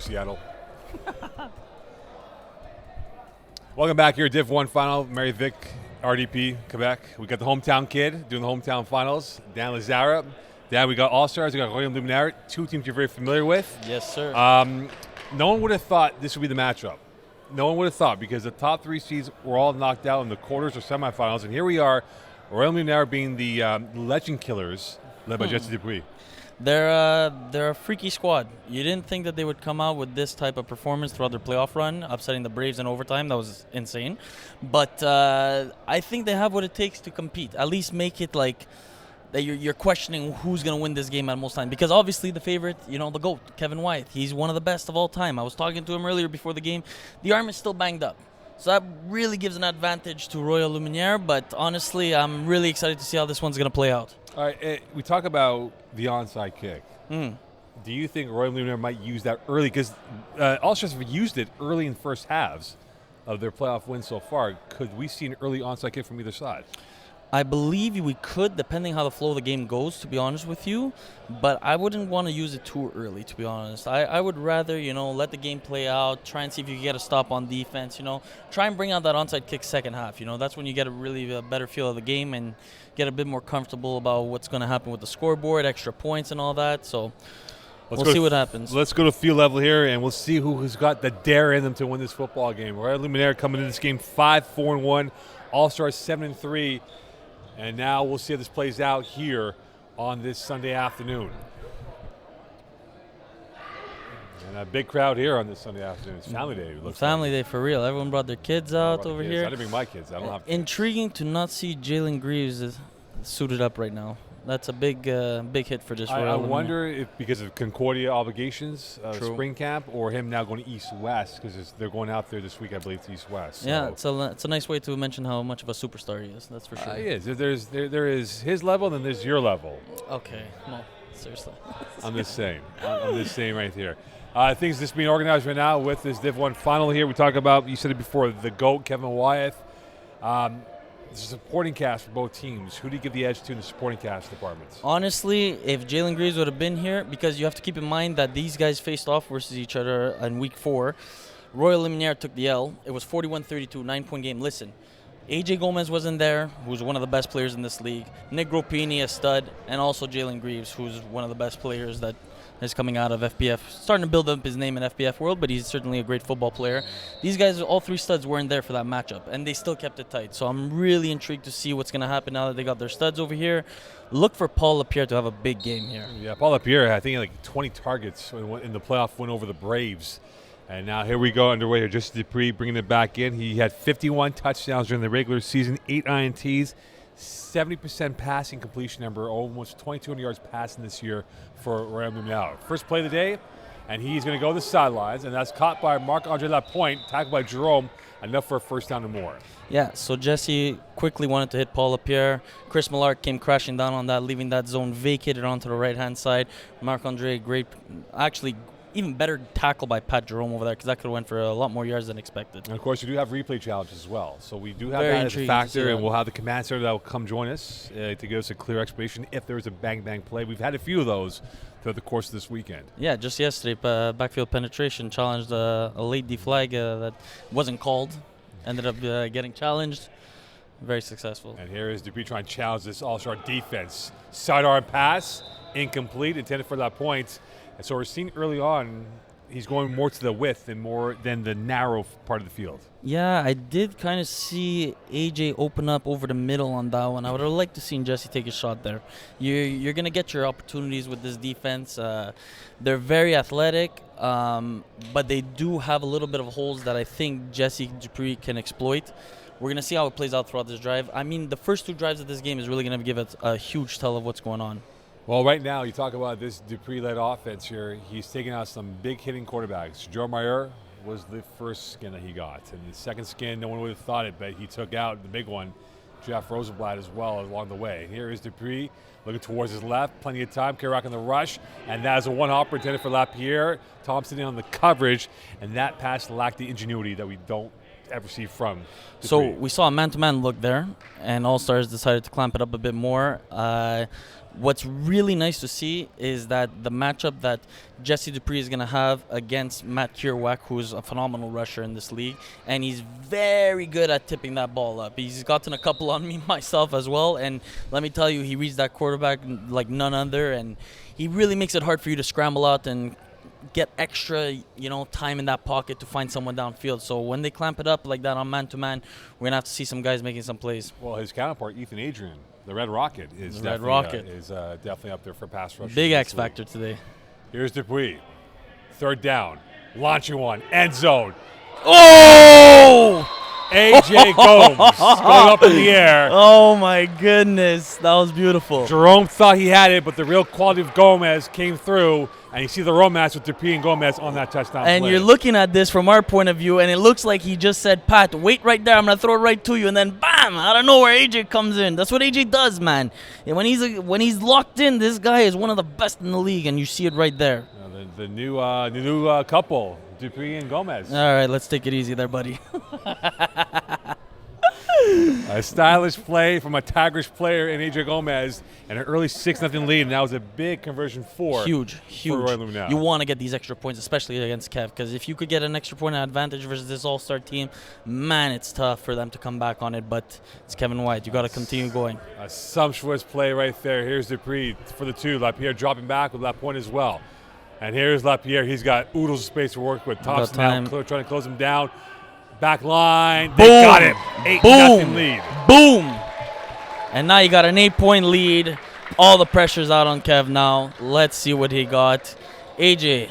Seattle. Welcome back here, Div 1 Final. Mary Vic, RDP, Quebec. We got the hometown kid doing the hometown finals, Dan Lazara. Dan, we got Allstars, we got Royaume, Luminaire, two teams you're very familiar with. Yes, sir. No one would have thought this would be the matchup. No one would have thought, because the top three seeds were all knocked out in the quarters or semifinals, and here we are, Royaume, Luminaire being the legend killers, led by Jesse Dupuis. They're a freaky squad. You didn't think that they would come out with this type of performance throughout their playoff run, upsetting the Braves in overtime. That was insane. But I think they have what it takes to compete. At least make it like that you're questioning who's going to win this game at most time. Because obviously the favorite, the GOAT, Kevin Wyeth, he's one of the best of all time. I was talking to him earlier before the game. The arm is still banged up. So that really gives an advantage to Royal Luminaire. But honestly, I'm really excited to see how this one's going to play out. All right, we talk about the onside kick. Do you think Royal Luminaire might use that early? Because Allstars have used it early in first halves of their playoff wins so far. Could we see an early onside kick from either side? I believe we could, depending how the flow of the game goes, to be honest with you. But I wouldn't want to use it too early, to be honest. I would rather, let the game play out, try and see if you can get a stop on defense, Try and bring out that onside kick second half, That's when you get a better feel of the game and get a bit more comfortable about what's going to happen with the scoreboard, extra points and all that. So we'll see what happens. Let's go to field level here, and we'll see who's got the dare in them to win this football game. Royal Luminaire coming into this game 5-4-1, Allstars 7-3. And now we'll see how this plays out here on this Sunday afternoon. And a big crowd here on this Sunday afternoon. It's family day. Family day for real. Everyone brought their kids out over here. I didn't bring my kids. I don't have kids. Intriguing to not see Jalen Greaves suited up right now. That's a big hit for this Royal. I wonder if because of Concordia obligations, spring camp, or him now going to East-West, because they're going out there this week, I believe, to East-West. Yeah, so it's a nice way to mention how much of a superstar he is. That's for sure. He is. There is his level, and then there's your level. Okay, well, seriously. I'm just saying. I'm just saying right here. Things just being organized right now with this Div 1 final here. We talk about, you said it before, the GOAT, Kevin Wyeth. The supporting cast for both teams. Who do you give the edge to in the supporting cast departments? Honestly, if Jalen Greaves would have been here, because you have to keep in mind that these guys faced off versus each other in Week 4, Royal Luminaire took the L. It was 41-32, 9-point game. Listen, AJ Gomez wasn't there, who's one of the best players in this league. Nick Gropini, a stud, and also Jalen Greaves, who's one of the best players that is coming out of FPF. Starting to build up his name in FPF world, but he's certainly a great football player. These guys, all three studs, weren't there for that matchup, and they still kept it tight. So I'm really intrigued to see what's going to happen now that they got their studs over here. Look for Paul Lapierre to have a big game here. Yeah, Paul Lapierre, I think, like 20 targets in the playoff win over the Braves. And now here we go underway here. Jesse Dupuis bringing it back in. He had 51 touchdowns during the regular season, 8 INTs. 70% passing completion number, almost 2,200 yards passing this year for Royaume Luminaire. First play of the day, and he's going to go to the sidelines, and that's caught by Marc-Andre Lapointe, tackled by Jerome, enough for a first down and more. Yeah, so Jesse quickly wanted to hit Paul Lapierre. Chris Millard came crashing down on that, leaving that zone vacated onto the right-hand side. Marc-Andre, great, actually even better tackle by Pat Jerome over there, because that could have went for a lot more yards than expected. And, of course, we do have replay challenges as well. So we do have Very that as a factor, and that. we'll have the command center that will come join us to give us a clear explanation if there is a bang-bang play. We've had a few of those throughout the course of this weekend. Yeah, just yesterday, backfield penetration challenged a late deflag that wasn't called. Ended up getting challenged. Very successful. And here is Dupuis trying to challenge this all-star defense. Sidearm pass, incomplete, intended for that point. And so we're seeing early on he's going more to the width and more than the narrow part of the field. Yeah, I did kind of see AJ open up over the middle on that one. I would have liked to see Jesse take a shot there. You're going to get your opportunities with this defense. They're very athletic, but they do have a little bit of holes that I think Jesse Dupuis can exploit. We're going to see how it plays out throughout this drive. I mean, the first two drives of this game is really going to give it a huge tell of what's going on. Well, right now, you talk about this Dupuis-led offense here. He's taking out some big hitting quarterbacks. Joe Meyer was the first skin that he got. And the second skin, no one would have thought it, but he took out the big one, Jeff Rosenblatt, as well along the way. And here is Dupuis looking towards his left. Plenty of time. Kerouac on the rush. And that is a one-hopper intended for Lapierre. Thompson in on the coverage. And that pass lacked the ingenuity that we don't ever see from So Dupree. we saw a man-to-man look there, and Allstars decided to clamp it up a bit more. What's really nice to see is that the matchup that Jesse Dupree is going to have against Matt Kerouac, who's a phenomenal rusher in this league, and he's very good at tipping that ball up. He's gotten a couple on me myself as well, and let me tell you, he reads that quarterback like none other, and he really makes it hard for you to scramble out and get extra, time in that pocket to find someone downfield. So when they clamp it up like that on man-to-man, we're going to have to see some guys making some plays. Well, his counterpart, Ethan Adrian, the Red Rocket, is definitely up there for pass rush. Big X factor today. Here's Dupuis. Third down. Launching one. End zone. Oh! A.J. Gomes going up in the air. Oh, my goodness. That was beautiful. Jerome thought he had it, but the real quality of Gomez came through, and you see the romance with Dupuis and Gomez on that touchdown And play. you're looking at this from our point of view, and it looks like he just said, Pat, wait right there. I'm going to throw it right to you. And then, bam, out of nowhere, A.J. comes in. That's what A.J. does, man. And when he's locked in, this guy is one of the best in the league, and you see it right there. The new couple, Dupuis and Gomez. All right, let's take it easy there, buddy. A stylish play from a Tigers player in A.J. Gomez, and an early 6-0 lead, and that was a big conversion for Huge. Royaume now. You want to get these extra points, especially against Kev, because if you could get an extra point advantage versus this all-star team, man, it's tough for them to come back on it, but it's Kevin White. You got to continue going. A sumptuous play right there. Here's Dupuis for the 2. LaPierre dropping back with that point as well. And here's LaPierre. He's got oodles of space to work with. Thompson now trying to close him down. Back line. They got him. 8-0 lead. Boom. And now you got an 8-point lead. All the pressure's out on Kev now. Let's see what he got. AJ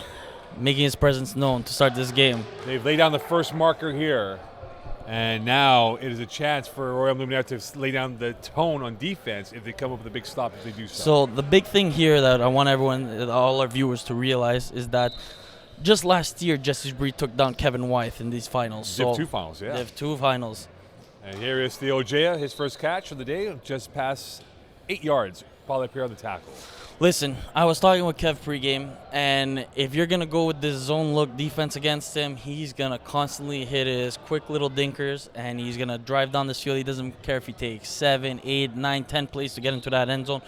making his presence known to start this game. They've laid down the first marker here. And now it is a chance for Royaume Luminaire to lay down the tone on defense if they come up with a big stop if they do so. So the big thing here that I want all our viewers to realize is that just last year, Jesse Dupree took down Kevin Wythe in these finals. Div 2 finals, yeah. Div 2 finals. And here is Theo Ojea, his first catch of the day, just past 8 yards. Paul LaPierre on the tackle. Listen, I was talking with Kev pregame, and if you're going to go with this zone look defense against him, he's going to constantly hit his quick little dinkers, and he's going to drive down this field. He doesn't care if he takes 7, 8, 9, 10 plays to get into that end zone,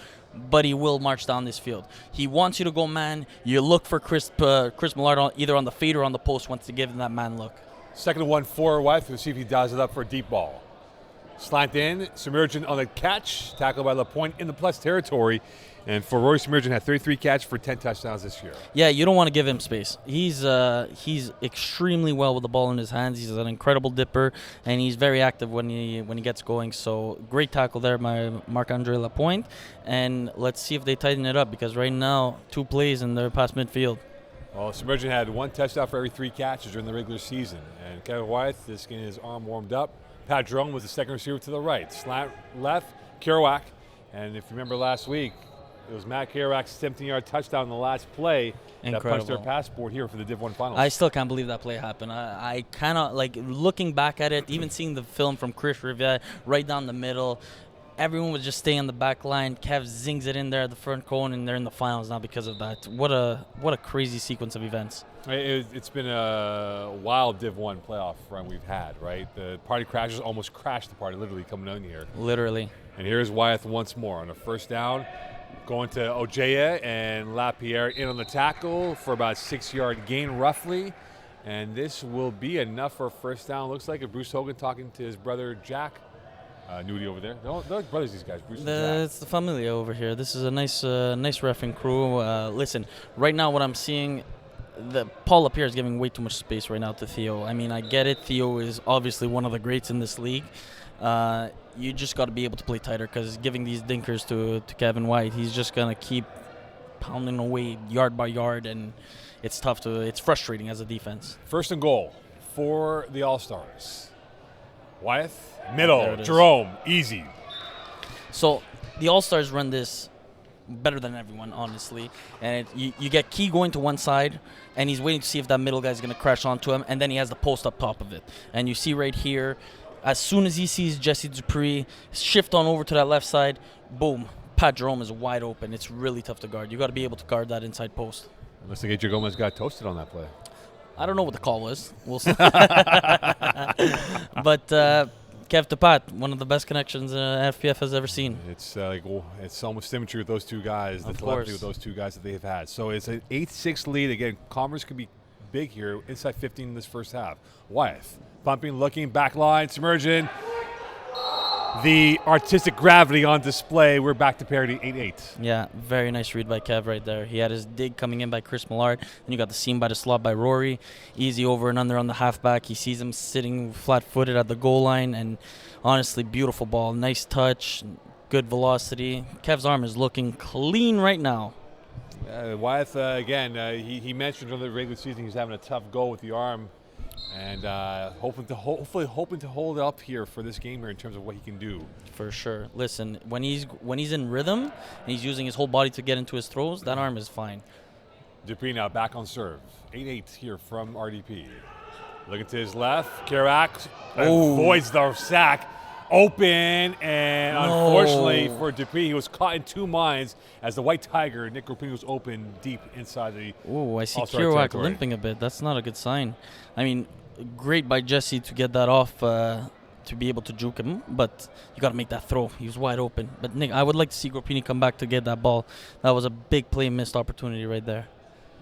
but he will march down this field. He wants you to go man. You look for Chris Millard either on the fade or on the post once to give him that man look. 2nd and 1 for Wythe. We'll see if he dials it up for a deep ball. Slant in, Submergent on the catch, tackled by LaPointe in the plus territory. And for Roy Submergent, had 33 catches for 10 touchdowns this year. Yeah, you don't want to give him space. He's extremely well with the ball in his hands. He's an incredible dipper, and he's very active when he gets going. So great tackle there by Marc-Andre Lapointe. And let's see if they tighten it up, because right now, 2 plays and they're past midfield. Well, Submergent had 1 touchdown for every 3 catches during the regular season. And Kevin Wythe is getting his arm warmed up. Pat Jerome was the second receiver to the right. Slant left, Kerouac. And if you remember last week, it was Matt Kerouac's 17-yard touchdown in the last play that punched their passport here for the Div 1 finals. I still can't believe that play happened. I cannot, looking back at it, even seeing the film from Chris Riviere right down the middle, everyone was just staying on the back line. Kev zings it in there at the front cone, and they're in the finals now because of that. What a crazy sequence of events. It's been a wild Div 1 playoff run we've had, right? The party crashers almost crashed the party, literally coming in here. Literally. And here's Wyeth once more on a first down. Going to Ojea and LaPierre in on the tackle for about 6-yard gain roughly. And this will be enough for a first down. Looks like Bruce Hogan talking to his brother Jack. Nudie over there. They're brothers, these guys. Bruce and Jack. It's the familia over here. This is a nice reffing crew. Listen, right now what I'm seeing, Paul LaPierre is giving way too much space right now to Theo. I mean, I get it. Theo is obviously one of the greats in this league. You just got to be able to play tighter, because giving these dinkers to Kevin White, he's just going to keep pounding away yard by yard, and it's tough it's frustrating as a defense. 1st and goal for the Allstars. Wyeth, middle, Jerome, easy. So the Allstars run this better than everyone, honestly. And you get Key going to one side, and he's waiting to see if that middle guy's going to crash onto him, and then he has the post up top of it. And you see right here, as soon as he sees Jesse Dupree shift on over to that left side, boom, Pat Jerome is wide open. It's really tough to guard. You got to be able to guard that inside post. Looks like A.J. Gomez got toasted on that play. I don't know what the call was. We'll see. But Kev to Pat, one of the best connections FPF has ever seen. It's so much symmetry with those two guys, the telepathy with those two guys that they've had. So it's an 8-6 lead. Again, Commerce could be big here, inside 15 in this first half. Wyeth, bumping, looking, back line, submerging. The artistic gravity on display. We're back to parity, 8-8. Yeah, very nice read by Kev right there. He had his dig coming in by Chris Millard. Then you got the seam by the slot by Rory. Easy over and under on the halfback. He sees him sitting flat-footed at the goal line. And honestly, beautiful ball. Nice touch, good velocity. Kev's arm is looking clean right now. Wyeth, again, he mentioned during the regular season he's having a tough go with the arm. And hopefully hoping to hold it up here for this game here in terms of what he can do. For sure. Listen, when he's in rhythm and he's using his whole body to get into his throws, that arm is fine. Dupree now back on serve. 8-8 here from RDP. Looking to his left. Kerouac avoids the sack. Open, and unfortunately for Dupree, he was caught in two minds as the White Tiger, Nick Rapini, was open deep inside the I see All-Star Kerouac territory. limping a bit. That's not a good sign. I mean, great by Jesse to get that off to be able to juke him, but you got to make that throw. He was wide open. But, Nick, I would like to see Rapini come back to get that ball. That was a big play missed opportunity right there.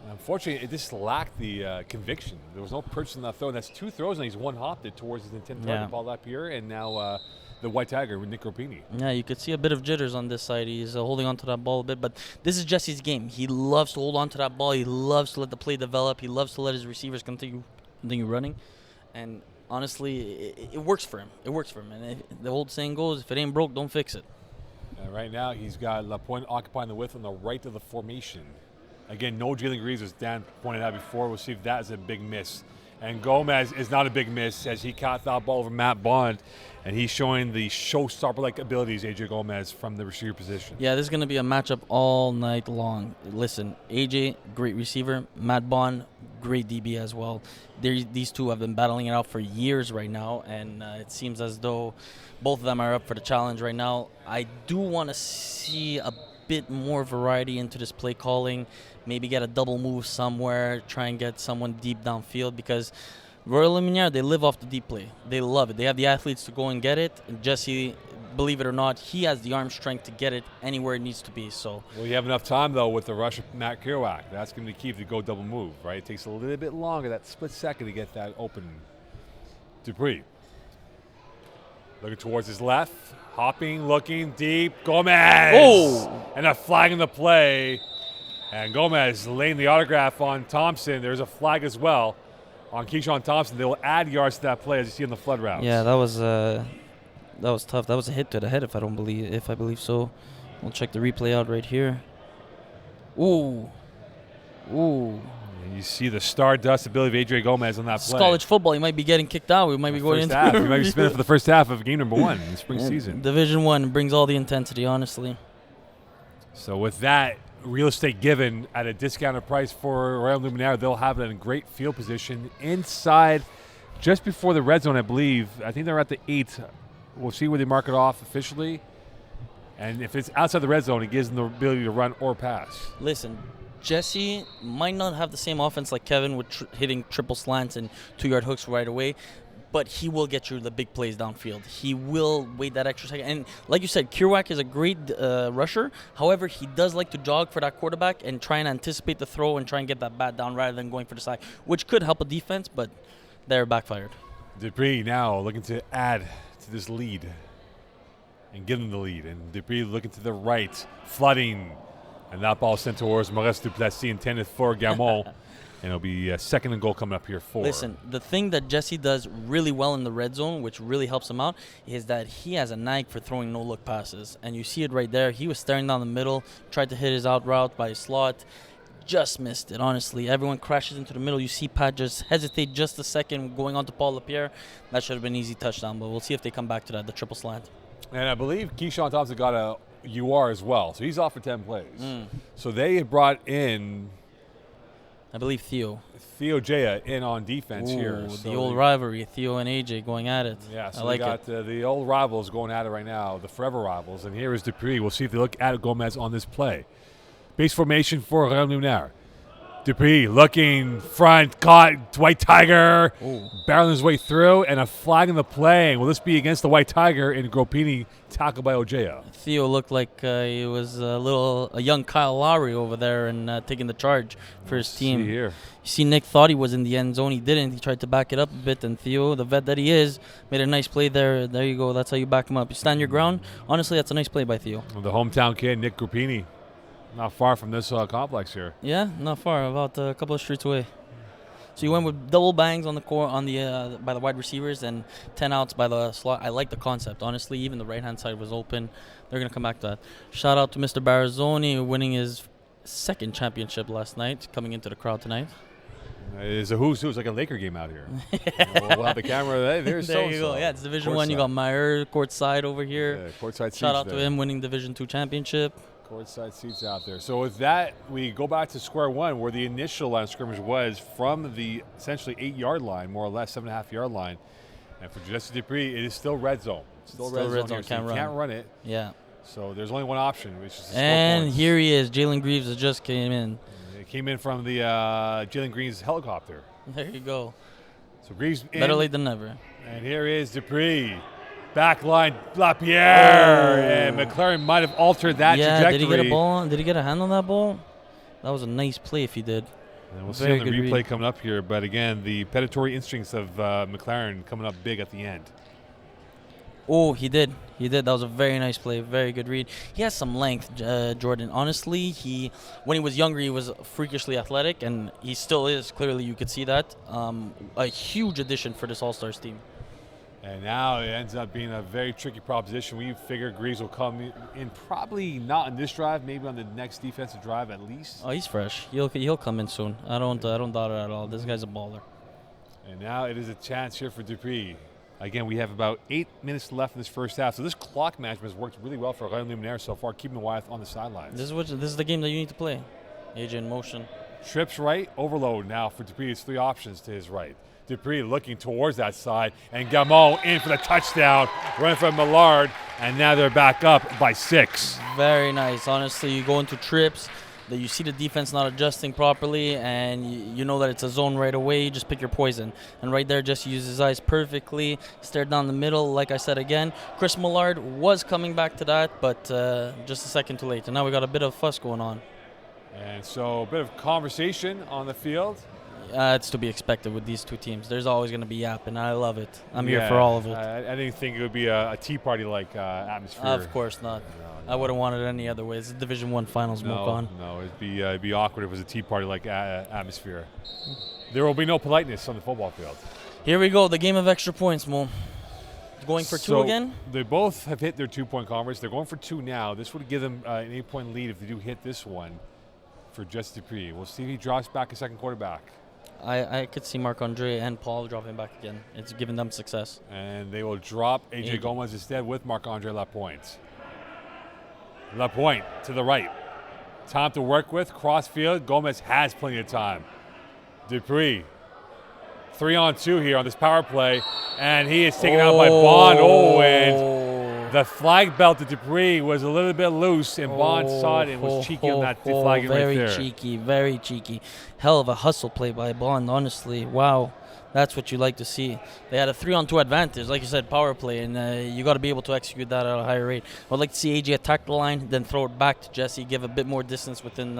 Unfortunately, it just lacked the conviction. There was no purchase in that throw, and that's two throws, and he's one-hopped it towards his intended target ball up here, and now the White Tiger with Nick Rapini. Yeah, you could see a bit of jitters on this side. He's holding on to that ball a bit, but this is Jesse's game. He loves to hold on to that ball. He loves to let the play develop. He loves to let his receivers continue running, and honestly, it works for him. It works for him, and the old saying goes, if it ain't broke, don't fix it. Right now, he's got Lapointe occupying the width on the right of the formation. Again, no Jalen Greaves, as Dan pointed out before. We'll see if that is a big miss. And Gomez is not a big miss as he caught that ball over Matt Bond, and he's showing the showstopper-like abilities, AJ Gomez, from the receiver position. Yeah, this is going to be a matchup all night long. Listen, AJ, great receiver. Matt Bond, great DB as well. These two have been battling it out for years right now, and it seems as though both of them are up for the challenge right now. I do want to see a bit more variety into this play calling, maybe get a double move somewhere, try and get someone deep downfield, because Royal Luminaire, they live off the deep play. They love it. They have the athletes to go and get it. And Jesse, believe it or not, he has the arm strength to get it anywhere it needs to be. So, well, you have enough time, though, with the rush of Matt Kerouac. That's going to be key to go double move, right? It takes a little bit longer, that split second, to get that open. Dupree. Looking towards his left. Hopping, looking deep. Gomez! Oh! And a flag in the play. And Gomez laying the autograph on Thompson. There's a flag as well on Keyshawn Thompson. They will add yards to that play, as you see in the flood routes. Yeah, that was tough. That was a hit to the head, if I believe so. We'll check the replay out right here. Ooh. And you see the stardust ability of AJ Gomez on that play. It's college football. He might be getting kicked out. We might be going into he might be spinning for the first half of game number 1 in the spring season. Division 1 brings all the intensity, honestly. So with that real estate given at a discounted price for Royaume Luminaire, they'll have it in great field position inside just before the red zone, I believe. I think they're at the 8. We'll see where they mark it off officially. And if it's outside the red zone, it gives them the ability to run or pass. Listen, Jesse might not have the same offense like Kevin with hitting triple slants and 2-yard hooks right away, but he will get you the big plays downfield. He will wait that extra second. And like you said, Kerouac is a great rusher. However, he does like to jog for that quarterback and try and anticipate the throw and try and get that bat down rather than going for the sack, which could help a defense, but they're backfired. Dupree now looking to add to this lead and give them the lead. And Dupree looking to the right, flooding. And that ball sent towards Maurice Duplessis, intended for Gamon. And it'll be a second and goal coming up here for. Listen, the thing that Jesse does really well in the red zone, which really helps him out, is that he has a knack for throwing no-look passes. And you see it right there. He was staring down the middle, tried to hit his out route by his slot, just missed it, honestly. Everyone crashes into the middle. You see Pat just hesitate just a second going on to Paul Lapierre. That should have been an easy touchdown, but we'll see if they come back to that, the triple slant. And I believe Keyshawn Thompson got a UR as well, so he's off for 10 plays. So they had brought in, I believe, Theo Jaya in on defense here. So the old rivalry, Theo and AJ going at it. Yeah, so I like they got the old rivals going at it right now, the forever rivals. And here is Dupree. We'll see if they look at Gomez on this play. Base formation for Royaume Luminaire. Dupuis looking front, caught White Tiger, Ooh. barreling his way through, and a flag in the play. Will this be against the White Tiger? And Gropini tackled by Ojea. Theo looked like he was a young Kyle Lowry over there and taking the charge for his team. See here. You see, Nick thought he was in the end zone. He didn't. He tried to back it up a bit, and Theo, the vet that he is, made a nice play there. There you go. That's how you back him up. You stand your ground. Honestly, that's a nice play by Theo. The hometown kid, Nick Gropini, not far from this complex here. Yeah, not far. About a couple of streets away. So you went with double bangs on the core by the wide receivers and 10 outs by the slot. I like the concept, honestly. Even the right-hand side was open. They're going to come back to that. Shout out to Mr. Barazzoni winning his second championship last night, coming into the crowd tonight. It's a who's who. It's like a Laker game out here. We'll have the camera. There's there you go. Yeah, it's Division 1. You got Meyer courtside over here. Yeah, courtside seats. Shout out there. to him winning Division 2 championship. Courtside seats out there. So with that, we go back to square one, where the initial line of scrimmage was from the essentially 8-yard line, more or less 7.5-yard line. And for Jesse Dupuis, it is still red zone. Still red zone. Here, so you can't run it. Yeah. So there's only one option, which is and here he is. Jalen Greaves has just came in. It came in from the Jalen Green's helicopter. There you go. So Greaves in. Better late than never. And here is Dupuis. Backline, Lapierre, and McLaren might have altered that trajectory. Did he get a ball? Did he get a hand on that ball? That was a nice play if he did. And we'll see on the replay coming up here. But again, the predatory instincts of McLaren coming up big at the end. Oh, he did. He did. That was a very nice play. Very good read. He has some length, Jordan. Honestly, when he was younger, he was freakishly athletic, and he still is. Clearly, you could see that. A huge addition for this All-Stars team. And now it ends up being a very tricky proposition. We figure Greaves will come in probably not on this drive, maybe on the next defensive drive at least. Oh, he's fresh. He'll come in soon. I don't doubt it at all. This guy's a baller. And now it is a chance here for Dupuis. Again, we have about 8 minutes left in this first half. So this clock management has worked really well for Royaume Luminaire so far, keeping Wyeth on the sidelines. This is the game that you need to play. AJ in motion. Trips right, overload now for Dupuis. It's 3 options to his right. Dupuis looking towards that side, and Gamon in for the touchdown, running from Millard, and now they're back up by 6. Very nice. Honestly, you go into trips, that you see the defense not adjusting properly, and you know that it's a zone right away. You just pick your poison. And right there, Jesse used his eyes perfectly, stared down the middle. Like I said again, Chris Millard was coming back to that, but just a second too late. And now we got a bit of fuss going on. And so a bit of conversation on the field. It's to be expected with these two teams. There's always going to be yap, and I love it. I'm here for all of it. I didn't think it would be a tea party-like atmosphere. Of course not. No. I wouldn't want it any other way. It's a Division 1 finals, Mokon. No, it'd be awkward if it was a tea party-like atmosphere. There will be no politeness on the football field. Here we go, the game of extra points, Mo. Going for 2 again? They both have hit their 2-point conference. They're going for 2 now. This would give them an 8-point lead if they do hit this one for Jesse Dupuis. We'll see if he drops back a second quarterback. I could see Marc-Andre and Paul dropping back again. It's giving them success. And they will drop AJ Gomez instead with Marc-Andre Lapointe. Lapointe to the right. Time to work with. Crossfield. Gomez has plenty of time. Dupuis. 3-on-2 here on this power play. And he is taken out by Bond. And the flag belt to Dupuis was a little bit loose, and Bond saw it and was cheeky on that flagging right there. Very cheeky. Hell of a hustle play by Bond, honestly. Wow. That's what you like to see. They had a 3-on-2 advantage, like you said, power play, and you got to be able to execute that at a higher rate. I'd like to see AJ attack the line, then throw it back to Jesse, give a bit more distance within.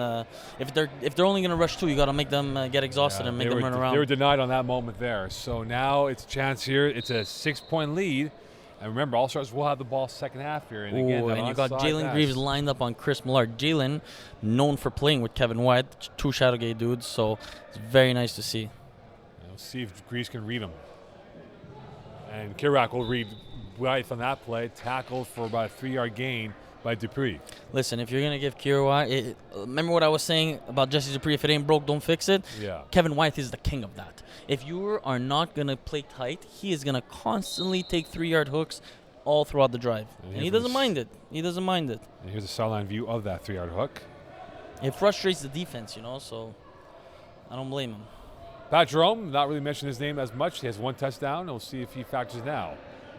If they're only going to rush 2, you got to make them get exhausted and make them run around. They were denied on that moment there. So now it's a chance here. It's a 6-point lead. And remember, Allstars will have the ball second half here. And again, and you got Jalen Greaves lined up on Chris Millard. Jalen, known for playing with Kevin White, 2 Shadowgate dudes, so it's very nice to see. We'll see if Greaves can read him. And Kirak will read White on that play, tackled for about a 3-yard gain by Dupuis. Listen, if you're going to give Kirak, remember what I was saying about Jesse Dupuis, if it ain't broke, don't fix it? Yeah. Kevin White is the king of that. If you are not going to play tight, he is going to constantly take 3-yard hooks all throughout the drive. And he doesn't mind it. He doesn't mind it. And here's a sideline view of that 3-yard hook. It frustrates the defense, so I don't blame him. Pat Jerome, not really mentioning his name as much. He has 1 touchdown. We'll see if he factors now.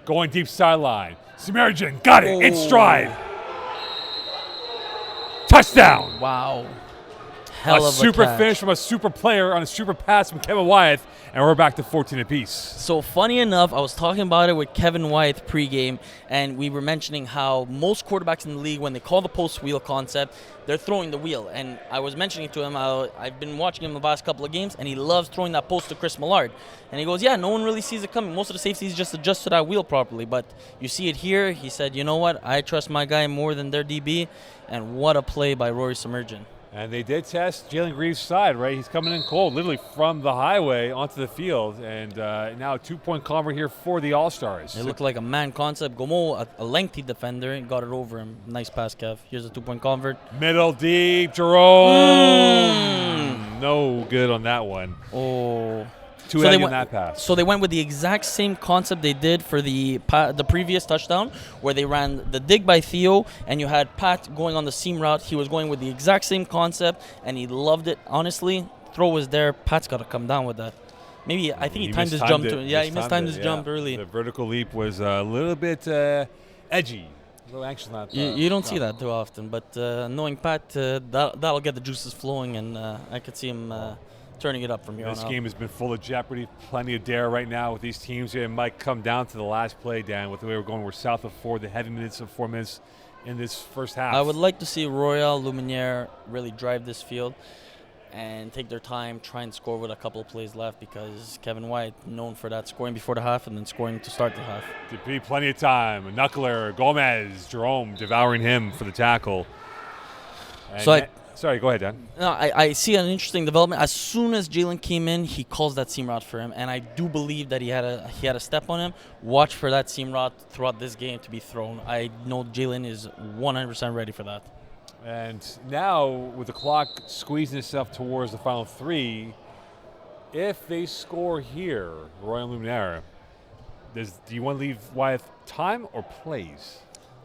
Going deep sideline. Submergent, got it, in stride. Touchdown. Wow. hell of a super catch. finish from a super player on a super pass from Kevin Wyeth, and we're back to 14 apiece. So funny enough, I was talking about it with Kevin Wyeth pregame, and we were mentioning how most quarterbacks in the league, when they call the post wheel concept, they're throwing the wheel. And I was mentioning to him how I've been watching him the last couple of games, and he loves throwing that post to Chris Millard. And he goes, yeah, no one really sees it coming. Most of the safeties just adjust to that wheel properly. But you see it here. He said, you know what? I trust my guy more than their DB. And what a play by Rory Submergent. And they did test Jalen Greaves' side, right? He's coming in cold, literally from the highway onto the field. And now a 2-point convert here for the All-Stars. It looked like a man concept. Gomo, a lengthy defender, got it over him. Nice pass, Kev. Here's a 2-point convert. Middle deep, Jerome. No good on that one. Oh. Too heavy on that pass. So they went with the exact same concept they did for the previous touchdown, where they ran the dig by Theo, and you had Pat going on the seam route. He was going with the exact same concept, and he loved it. Honestly, throw was there. Pat's got to come down with that. Maybe I think he timed his jump. Yeah, he mistimed his jump early. The vertical leap was a little bit edgy. A little anxious on that. You don't see that too often, but knowing Pat, that'll get the juices flowing, and I could see him turning it up from here on out. This game has been full of jeopardy, plenty of dare right now with these teams. It might come down to the last play, Dan, with the way we're going. We're south of 4, the heavy minutes of 4 minutes in this first half. I would like to see Royaume, Luminaire really drive this field and take their time, try and score with a couple of plays left, because Kevin White, known for that, scoring before the half and then scoring to start the half. To be plenty of time. A knuckler, Gomez, Jerome devouring him for the tackle. And So sorry, go ahead, Dan. No, I see an interesting development. As soon as Jalen came in, he calls that seam route for him, and I do believe that he had a step on him. Watch for that seam route throughout this game to be thrown. I know Jalen is 100% ready for that. And now, with the clock squeezing itself towards the final 3, if they score here, Royaume Luminaire, do you want to leave Wyeth time or plays?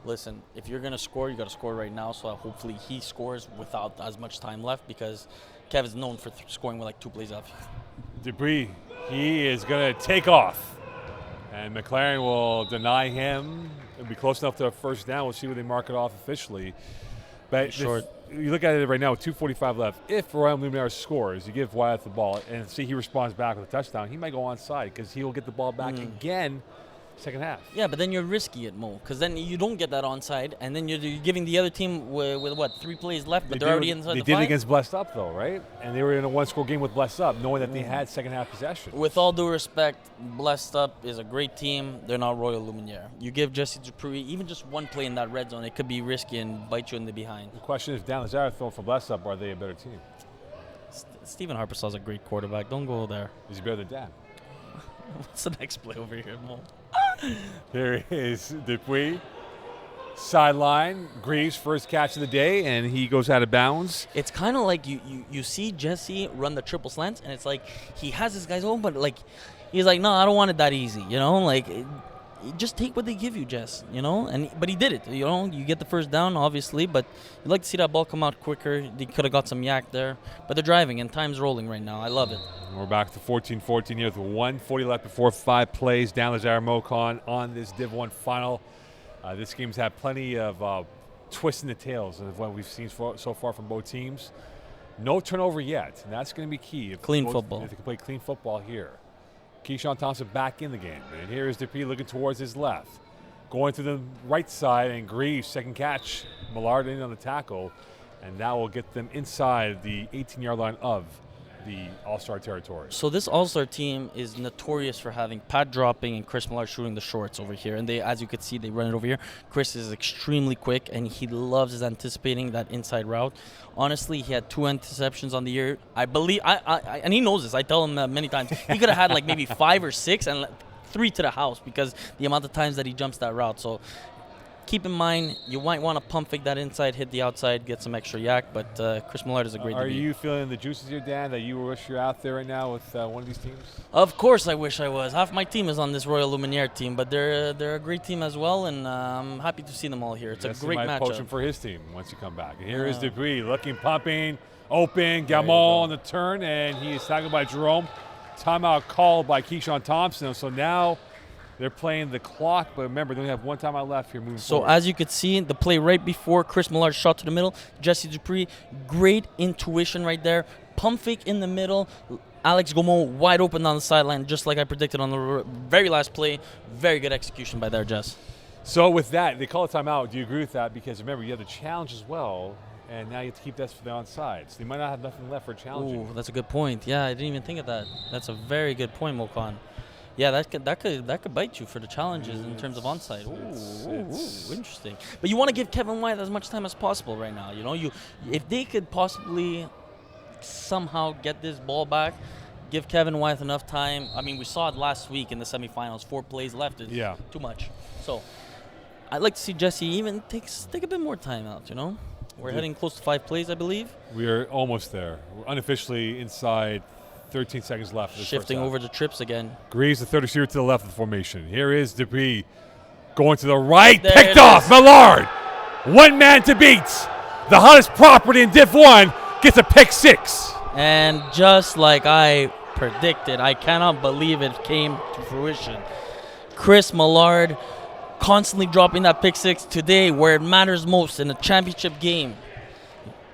Listen, if you're going to score, you got to score right now. So hopefully he scores without as much time left, because Kev is known for scoring with like 2 plays left. Dupree, he is going to take off. And McLaren will deny him. It'll be close enough to a first down. We'll see where they mark it off officially. But Short. You look at it right now with 2:45 left. If Royaume Luminaire scores, you give Wyeth the ball and see he responds back with a touchdown, he might go onside because he will get the ball back again second half. Yeah, but then you're risky it, Mo, because then you don't get that onside, and then you're giving the other team with what, 3 plays left, but they're already inside the 5? They did it against Blessed Up, though, right? And they were in a 1-score game with Blessed Up, knowing that they had second half possession. With all due respect, Blessed Up is a great team. They're not Royal Luminaire. You give Jesse Dupree even just one play in that red zone, it could be risky and bite you in the behind. The question is, Dan Lazare throwing for Blessed Up, are they a better team? Stephen Harpersaw's a great quarterback. Don't go there. Is he better than Dan? What's the next play over here, Mo? Here is Dupuis. Sideline, Greaves' first catch of the day, and he goes out of bounds. It's kind of like you see Jesse run the triple slants, and it's like he has his guys open, but like he's like, no, I don't want it that easy, you know? Like, just take what they give you, Jess, you know? But he did it, you know? You get the first down, obviously, but you'd like to see that ball come out quicker. They could have got some yak there, but they're driving, and time's rolling right now. I love it. We're back to 14-14 here with 1:40 left before 5 plays. Dan Lazare Mocon on this Div 1 final. This game's had plenty of twists in the tails of what we've seen so far from both teams. No turnover yet, and that's going to be key. Clean football. If they can play clean football here. Keyshawn Thompson back in the game. And here is Dupuis looking towards his left. Going to the right side, and Greaves, second catch. Millard in on the tackle, and that will get them inside the 18-yard line of the All-Star territory. So this All-Star team is notorious for having Pat dropping and Chris Millard shooting the shorts over here. And they, as you could see, they run it over here. Chris is extremely quick, and he loves anticipating that inside route. Honestly, he had 2 interceptions on the year. I believe, and he knows this. I tell him many times. He could have had like maybe 5 or 6 and 3 to the house because the amount of times that he jumps that route. So keep in mind, you might want to pump fake that inside, hit the outside, get some extra yak, but Chris Millard is a great Are DB. you feeling the juices here, Dan, that you wish you're out there right now with one of these teams? Of course I wish I was. Half my team is on this Royal Luminaire team, but they're a great team as well, and I'm happy to see them all here. It's Jesse a great might poach matchup. him for his team once you come back. And here is Dupuis looking, pumping, open, Gamon on the turn, and he is tackled by Jerome. Timeout called by Keyshawn Thompson. So now They're playing the clock, but remember, they only have one timeout left here moving So forward. as you could see, the play right before Chris Millard shot to the middle, Jesse Dupree, great intuition right there. Pump fake in the middle. Alex Gaumont wide open on the sideline, just like I predicted on the very last play. Very good execution by there, Jess. So with that, they call a timeout. Do you agree with that? Because remember, you have the challenge as well, and now you have to keep that for the onside. So they might not have nothing left for challenging. Ooh, that's a good point. Yeah, I didn't even think of that. That's a very good point, Mokan. Yeah, that could bite you for the challenges in terms of onside. Ooh, interesting. But you want to give Kevin White as much time as possible right now. You know, if they could possibly somehow get this ball back, give Kevin White enough time. I mean, we saw it last week in the semifinals. 4 plays left is too much. So I'd like to see Jesse even take a bit more time out. You know, we're heading close to 5 plays, I believe. We are almost there. We're unofficially inside 13 seconds left. Shifting over to trips again. Greaves, the third receiver to the left of the formation. Here is Dupree going to the right. There Picked off. Millard. One man to beat. The hottest property in Div 1 gets a pick 6. And just like I predicted, I cannot believe it came to fruition. Chris Millard constantly dropping that pick 6 today where it matters most in a championship game.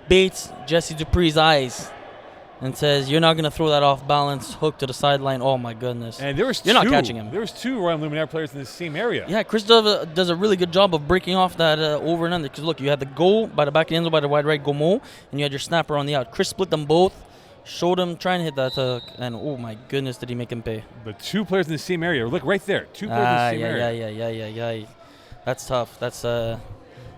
Bates Jesse Dupree's eyes and says, "You're not going to throw that off balance hook to the sideline." Oh my goodness! And you're not catching him. There was 2 Royaume Luminaire players in the same area. Yeah, Chris does a really good job of breaking off that over and under. Because look, you had the goal by the back of the end zone by the wide right Gaumont, and you had your snapper on the out. Chris split them both, showed him trying to hit that hook, and oh my goodness, did he make him pay? But 2 players in the same area. Look right there. 2 players in the same area. Yeah. That's tough. That's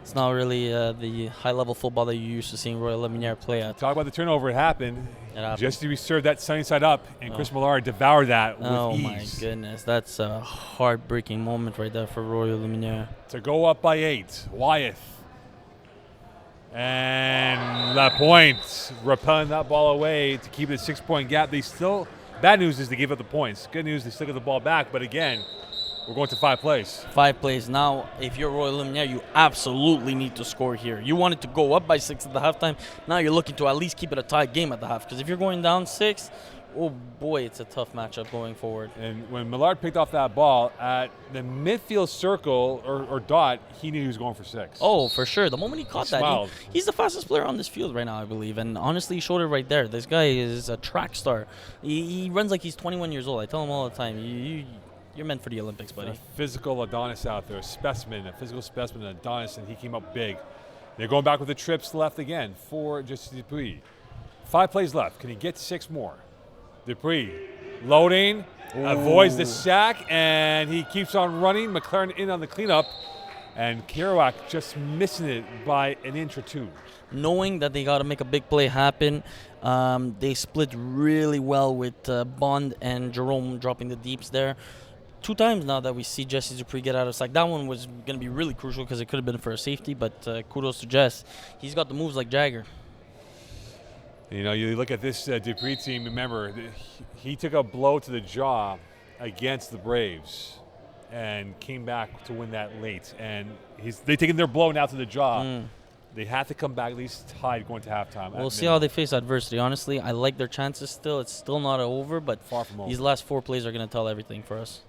it's not really the high-level football that you're used to seeing Royal Luminaire play at. Talk about the turnover. It happened. Just to be served that sunny side up, and Chris Millard devoured that with ease. Oh my goodness, that's a heartbreaking moment right there for Royal Luminaire. To go up by 8, Wyeth. And that point, repelling that ball away to keep it a 6-point gap. Bad news is they gave up the points. Good news, they still get the ball back, but again, we're going to 5 plays. 5 plays. Now, if you're Royal Luminaire, you absolutely need to score here. You wanted to go up by 6 at the halftime. Now you're looking to at least keep it a tight game at the half. Because if you're going down 6, oh boy, it's a tough matchup going forward. And when Millard picked off that ball at the midfield circle or dot, he knew he was going for 6. Oh, for sure. The moment he caught that, he's the fastest player on this field right now, I believe. And honestly, he showed it right there. This guy is a track star. He runs like he's 21 years old. I tell him all the time, you're meant for the Olympics, buddy. A physical Adonis out there, a physical specimen, Adonis, and he came up big. They're going back with the trips left again for Jesse Dupree. 5 plays left. Can he get 6 more? Dupree loading, avoids the sack, and he keeps on running. McLaren in on the cleanup, and Kerouac just missing it by an inch or 2. Knowing that they got to make a big play happen, they split really well with Bond and Jerome dropping the deeps there. 2 times now that we see Jesse Dupree get out of sack. That one was going to be really crucial because it could have been for a safety, but kudos to Jess. He's got the moves like Jagger. You know, you look at this Dupree team, remember, he took a blow to the jaw against the Braves and came back to win that late. And they've taken their blow now to the jaw. They have to come back at least tied going to halftime. We'll see how they face adversity. Honestly, I like their chances still. It's still not over, but far from over. These last 4 plays are going to tell everything for us.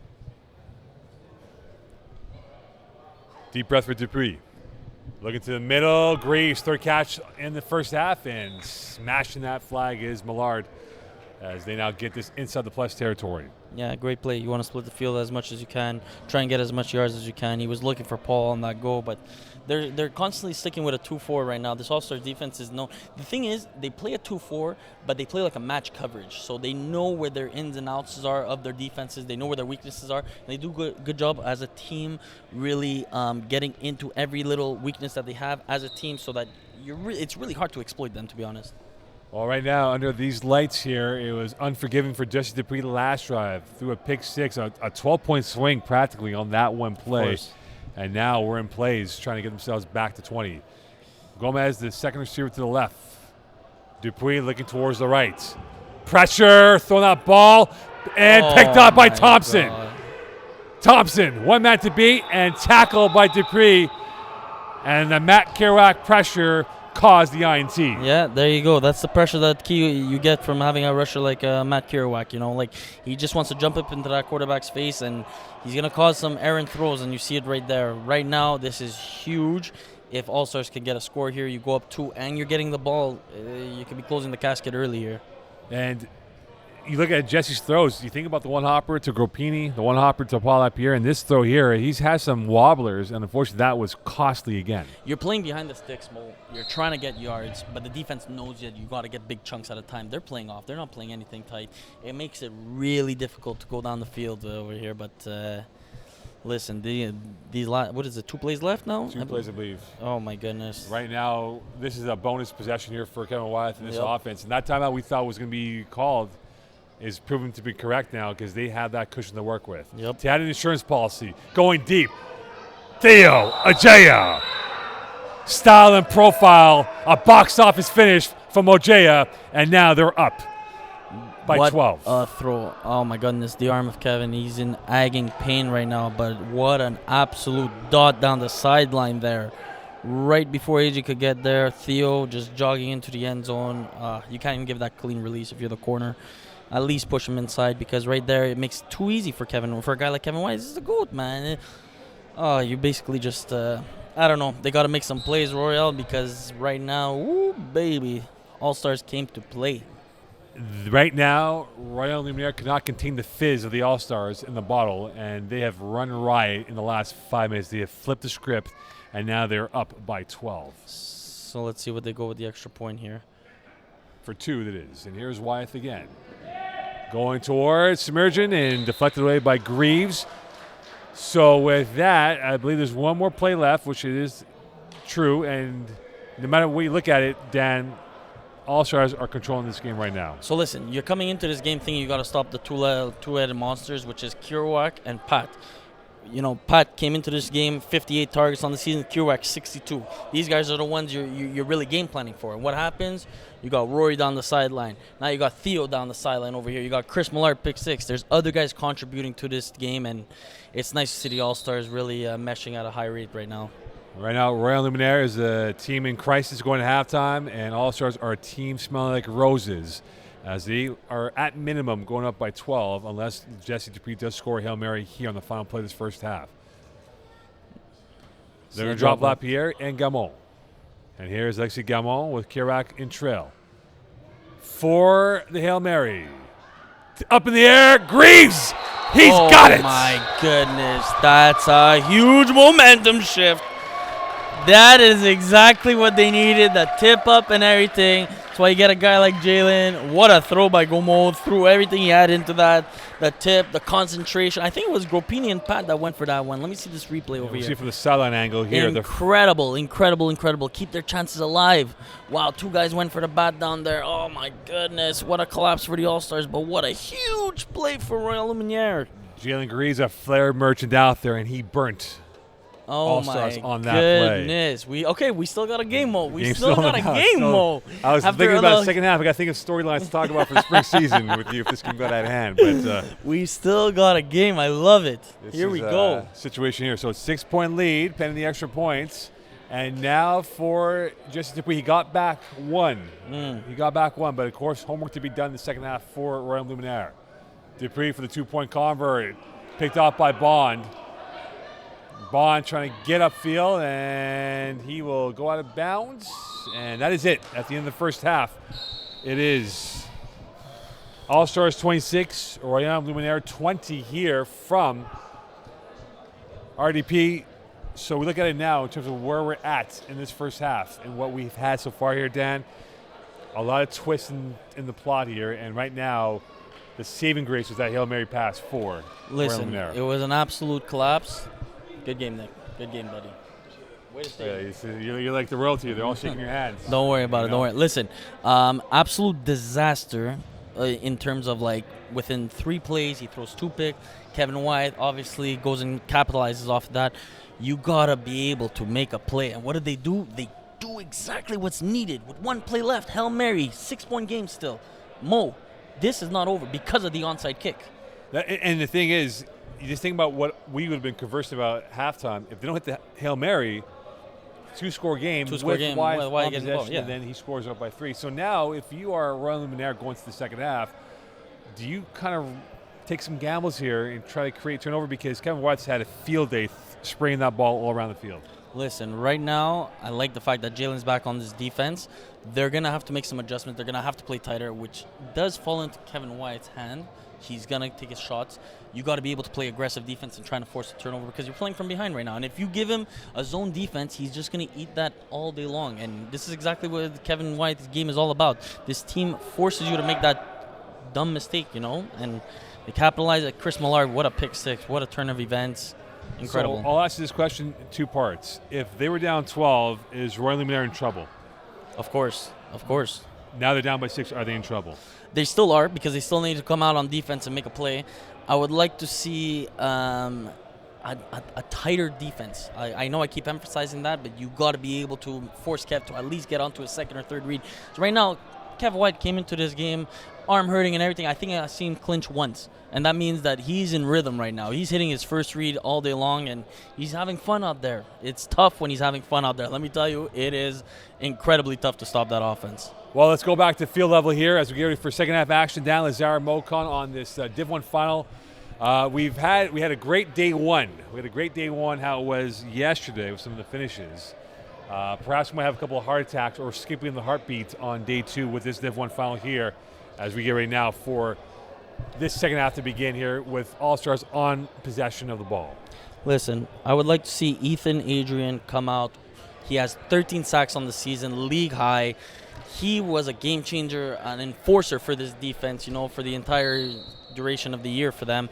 Deep breath for Dupree. Looking to the middle. Greaves, third catch in the first half, and smashing that flag is Millard as they now get this inside the plus territory. Yeah, great play. You want to split the field as much as you can, try and get as much yards as you can. He was looking for Paul on that goal, but they're constantly sticking with a 2-4 right now. This All-Star defense is known. The thing is, they play a 2-4, but they play like a match coverage, so they know where their ins and outs are of their defenses. They know where their weaknesses are, and they do good job as a team really getting into every little weakness that they have as a team so that it's really hard to exploit them, to be honest. Well, right now, under these lights here, it was unforgiving for Jesse Dupree the last drive. Threw a pick 6, a 12-point swing practically on that one play. And now we're in plays trying to get themselves back to 20. Gomez, the second receiver to the left. Dupree looking towards the right. Pressure, throwing that ball, and picked up by Thompson. God. Thompson, one man to beat, and tackled by Dupree. And the Matt Kerouac pressure caused the INT. Yeah, there you go. That's the pressure that you get from having a rusher like Matt Kerouac. Like he just wants to jump up into that quarterback's face, and he's going to cause some errant throws, and you see it right there. Right now, this is huge. If Allstars can get a score here, you go up 2, and you're getting the ball, you could be closing the casket early here. And you look at Jesse's throws. You think about the one hopper to Gropini, the one hopper to Paul Lapierre, and this throw here, he's had some wobblers, and unfortunately that was costly again. You're playing behind the sticks, Mo. You're trying to get yards, but the defense knows that you got to get big chunks at a time. They're playing off. They're not playing anything tight. It makes it really difficult to go down the field over here. But listen, what is it? 2 plays left now? 2 plays, I believe. Oh my goodness! Right now, this is a bonus possession here for Kevin Wyeth in this offense, and that timeout we thought was going to be called is proven to be correct now because they have that cushion to work with. Yep. To add an insurance policy, going deep. Theo Ajaya. Style and profile, a box office finish from Ojea, and now they're up by 12. What a throw. Oh my goodness, the arm of Kevin. He's in agony pain right now, but what an absolute dot down the sideline there. Right before AJ could get there, Theo just jogging into the end zone. You can't even give that clean release if you're the corner. At least push him inside, because right there it makes it too easy for Kevin. For a guy like Kevin White, this is the GOAT, man. You basically just, I don't know. They got to make some plays, Royale, because right now, ooh, baby, Allstars came to play. Right now, Royaume Luminaire cannot contain the fizz of the Allstars in the bottle, and they have run riot in the last 5 minutes. They have flipped the script, and now they're up by 12. So let's see what they go with the extra point here. For 2, that is. And here's Wyeth again. Going towards Submergent and deflected away by Greaves. So with that, I believe there's one more play left, which is true. And no matter what you look at it, Dan, Allstars are controlling this game right now. So listen, you're coming into this game thinking you got to stop the two-headed monsters, which is Kerouac and Pat. Pat came into this game 58 targets on the season, Kerouac 62. These guys are the ones you're really game planning for. And what happens? You got Rory down the sideline. Now you got Theo down the sideline over here. You got Chris Millard pick 6. There's other guys contributing to this game, and it's nice to see the Allstars really meshing at a high rate right now. Right now, Royaume Luminaire is a team in crisis going to halftime, and Allstars are a team smelling like roses, as they are at minimum going up by 12 unless Jesse Dupree does score a Hail Mary here on the final play of this first half. They're going to drop Lapierre and Gamon. And here's Alexis Gamon with Kerouac in trail. For the Hail Mary. Up in the air, Greaves! He's got it! Oh my goodness, that's a huge momentum shift. That is exactly what they needed, the tip up and everything. That's why you get a guy like Jalen. What a throw by Gomo. Threw everything he had into that. The tip, the concentration. I think it was Gropini and Pat that went for that one. Let me see this replay over here. See from the sideline angle here. Incredible. Keep their chances alive. Wow, 2 guys went for the bat down there. Oh, my goodness. What a collapse for the Allstars, but what a huge play for Royaume Luminaire. Jalen Greaves, a flare merchant out there, and he burnt Allstars on that goodness. play. We still got a game mode. I was thinking about the second half. I got to think of storylines to talk about for the spring season with you if this can go out of hand. But we still got a game. I love it. Here we go. Situation here. So it's 6-point lead, pending the extra points. And now for Jesse Dupuis, he got back 1. But of course, homework to be done in the second half for Royaume Luminaire. Dupuis for the 2-point convert, picked off by Bond. Bond trying to get upfield, and he will go out of bounds. And that is it at the end of the first half. It is Allstars 26, Royaume Luminaire 20 here from RDP. So we look at it now in terms of where we're at in this first half and what we've had so far here, Dan. A lot of twists in the plot here, and right now the saving grace was that Hail Mary pass for Listen, Royaume Luminaire. It was an absolute collapse. Good game, Nick. Good game, buddy. Way to stay. Yeah, you're like the royalty. They're all shaking your hands. Don't worry about it. Don't worry. Listen, absolute disaster in terms of, like, within 3 plays, he throws 2 picks. Kevin White obviously goes and capitalizes off of that. You got to be able to make a play. And what did they do? They do exactly what's needed. With 1 play left, Hail Mary, 6-point game still. Mo, this is not over because of the onside kick. And the thing is, you just think about what we would have been conversing about at halftime. If they don't hit the Hail Mary, two-score game Two-score with game, Wyeth with Wyeth on getting possession, the ball, yeah. and then he scores up by 3. So now, if you are Royal Luminaire going to the second half, do you kind of take some gambles here and try to create turnover? Because Kevin Wyeth's had a field day spraying that ball all around the field. Listen, right now, I like the fact that Jalen's back on this defense. They're going to have to make some adjustments. They're going to have to play tighter, which does fall into Kevin Wyeth's hand. He's going to take his shots. You got to be able to play aggressive defense and trying to force a turnover because you're playing from behind right now. And if you give him a zone defense, he's just going to eat that all day long. And this is exactly what Kevin Wyeth's game is all about. This team forces you to make that dumb mistake, and they capitalize at Chris Millard. What a pick six. What a turn of events. Incredible. So I'll ask you this question in 2 parts. If they were down 12, is Royal Luminaire in trouble? Of course. Now they're down by 6. Are they in trouble? They still are because they still need to come out on defense and make a play. I would like to see a tighter defense. I know I keep emphasizing that, but you got to be able to force Kev to at least get onto a second or third read. So right now, Kev Wyeth came into this game, arm hurting and everything. I think I've seen him clinch once, and that means that he's in rhythm right now. He's hitting his first read all day long, and he's having fun out there. It's tough when he's having fun out there. Let me tell you, it is incredibly tough to stop that offense. Well, let's go back to field level here as we get ready for second half action. Dan Lazar, Mocon on this Div 1 final. We had a great day one. We had a great day one. How it was yesterday with some of the finishes. Perhaps we might have a couple of heart attacks or skipping the heartbeat on day 2 with this Div 1 final here, as we get ready now for this second half to begin here with Allstars on possession of the ball. Listen, I would like to see Ethan Adrian come out. He has 13 sacks on the season, league high. He was a game changer, an enforcer for this defense, for the entire duration of the year for them.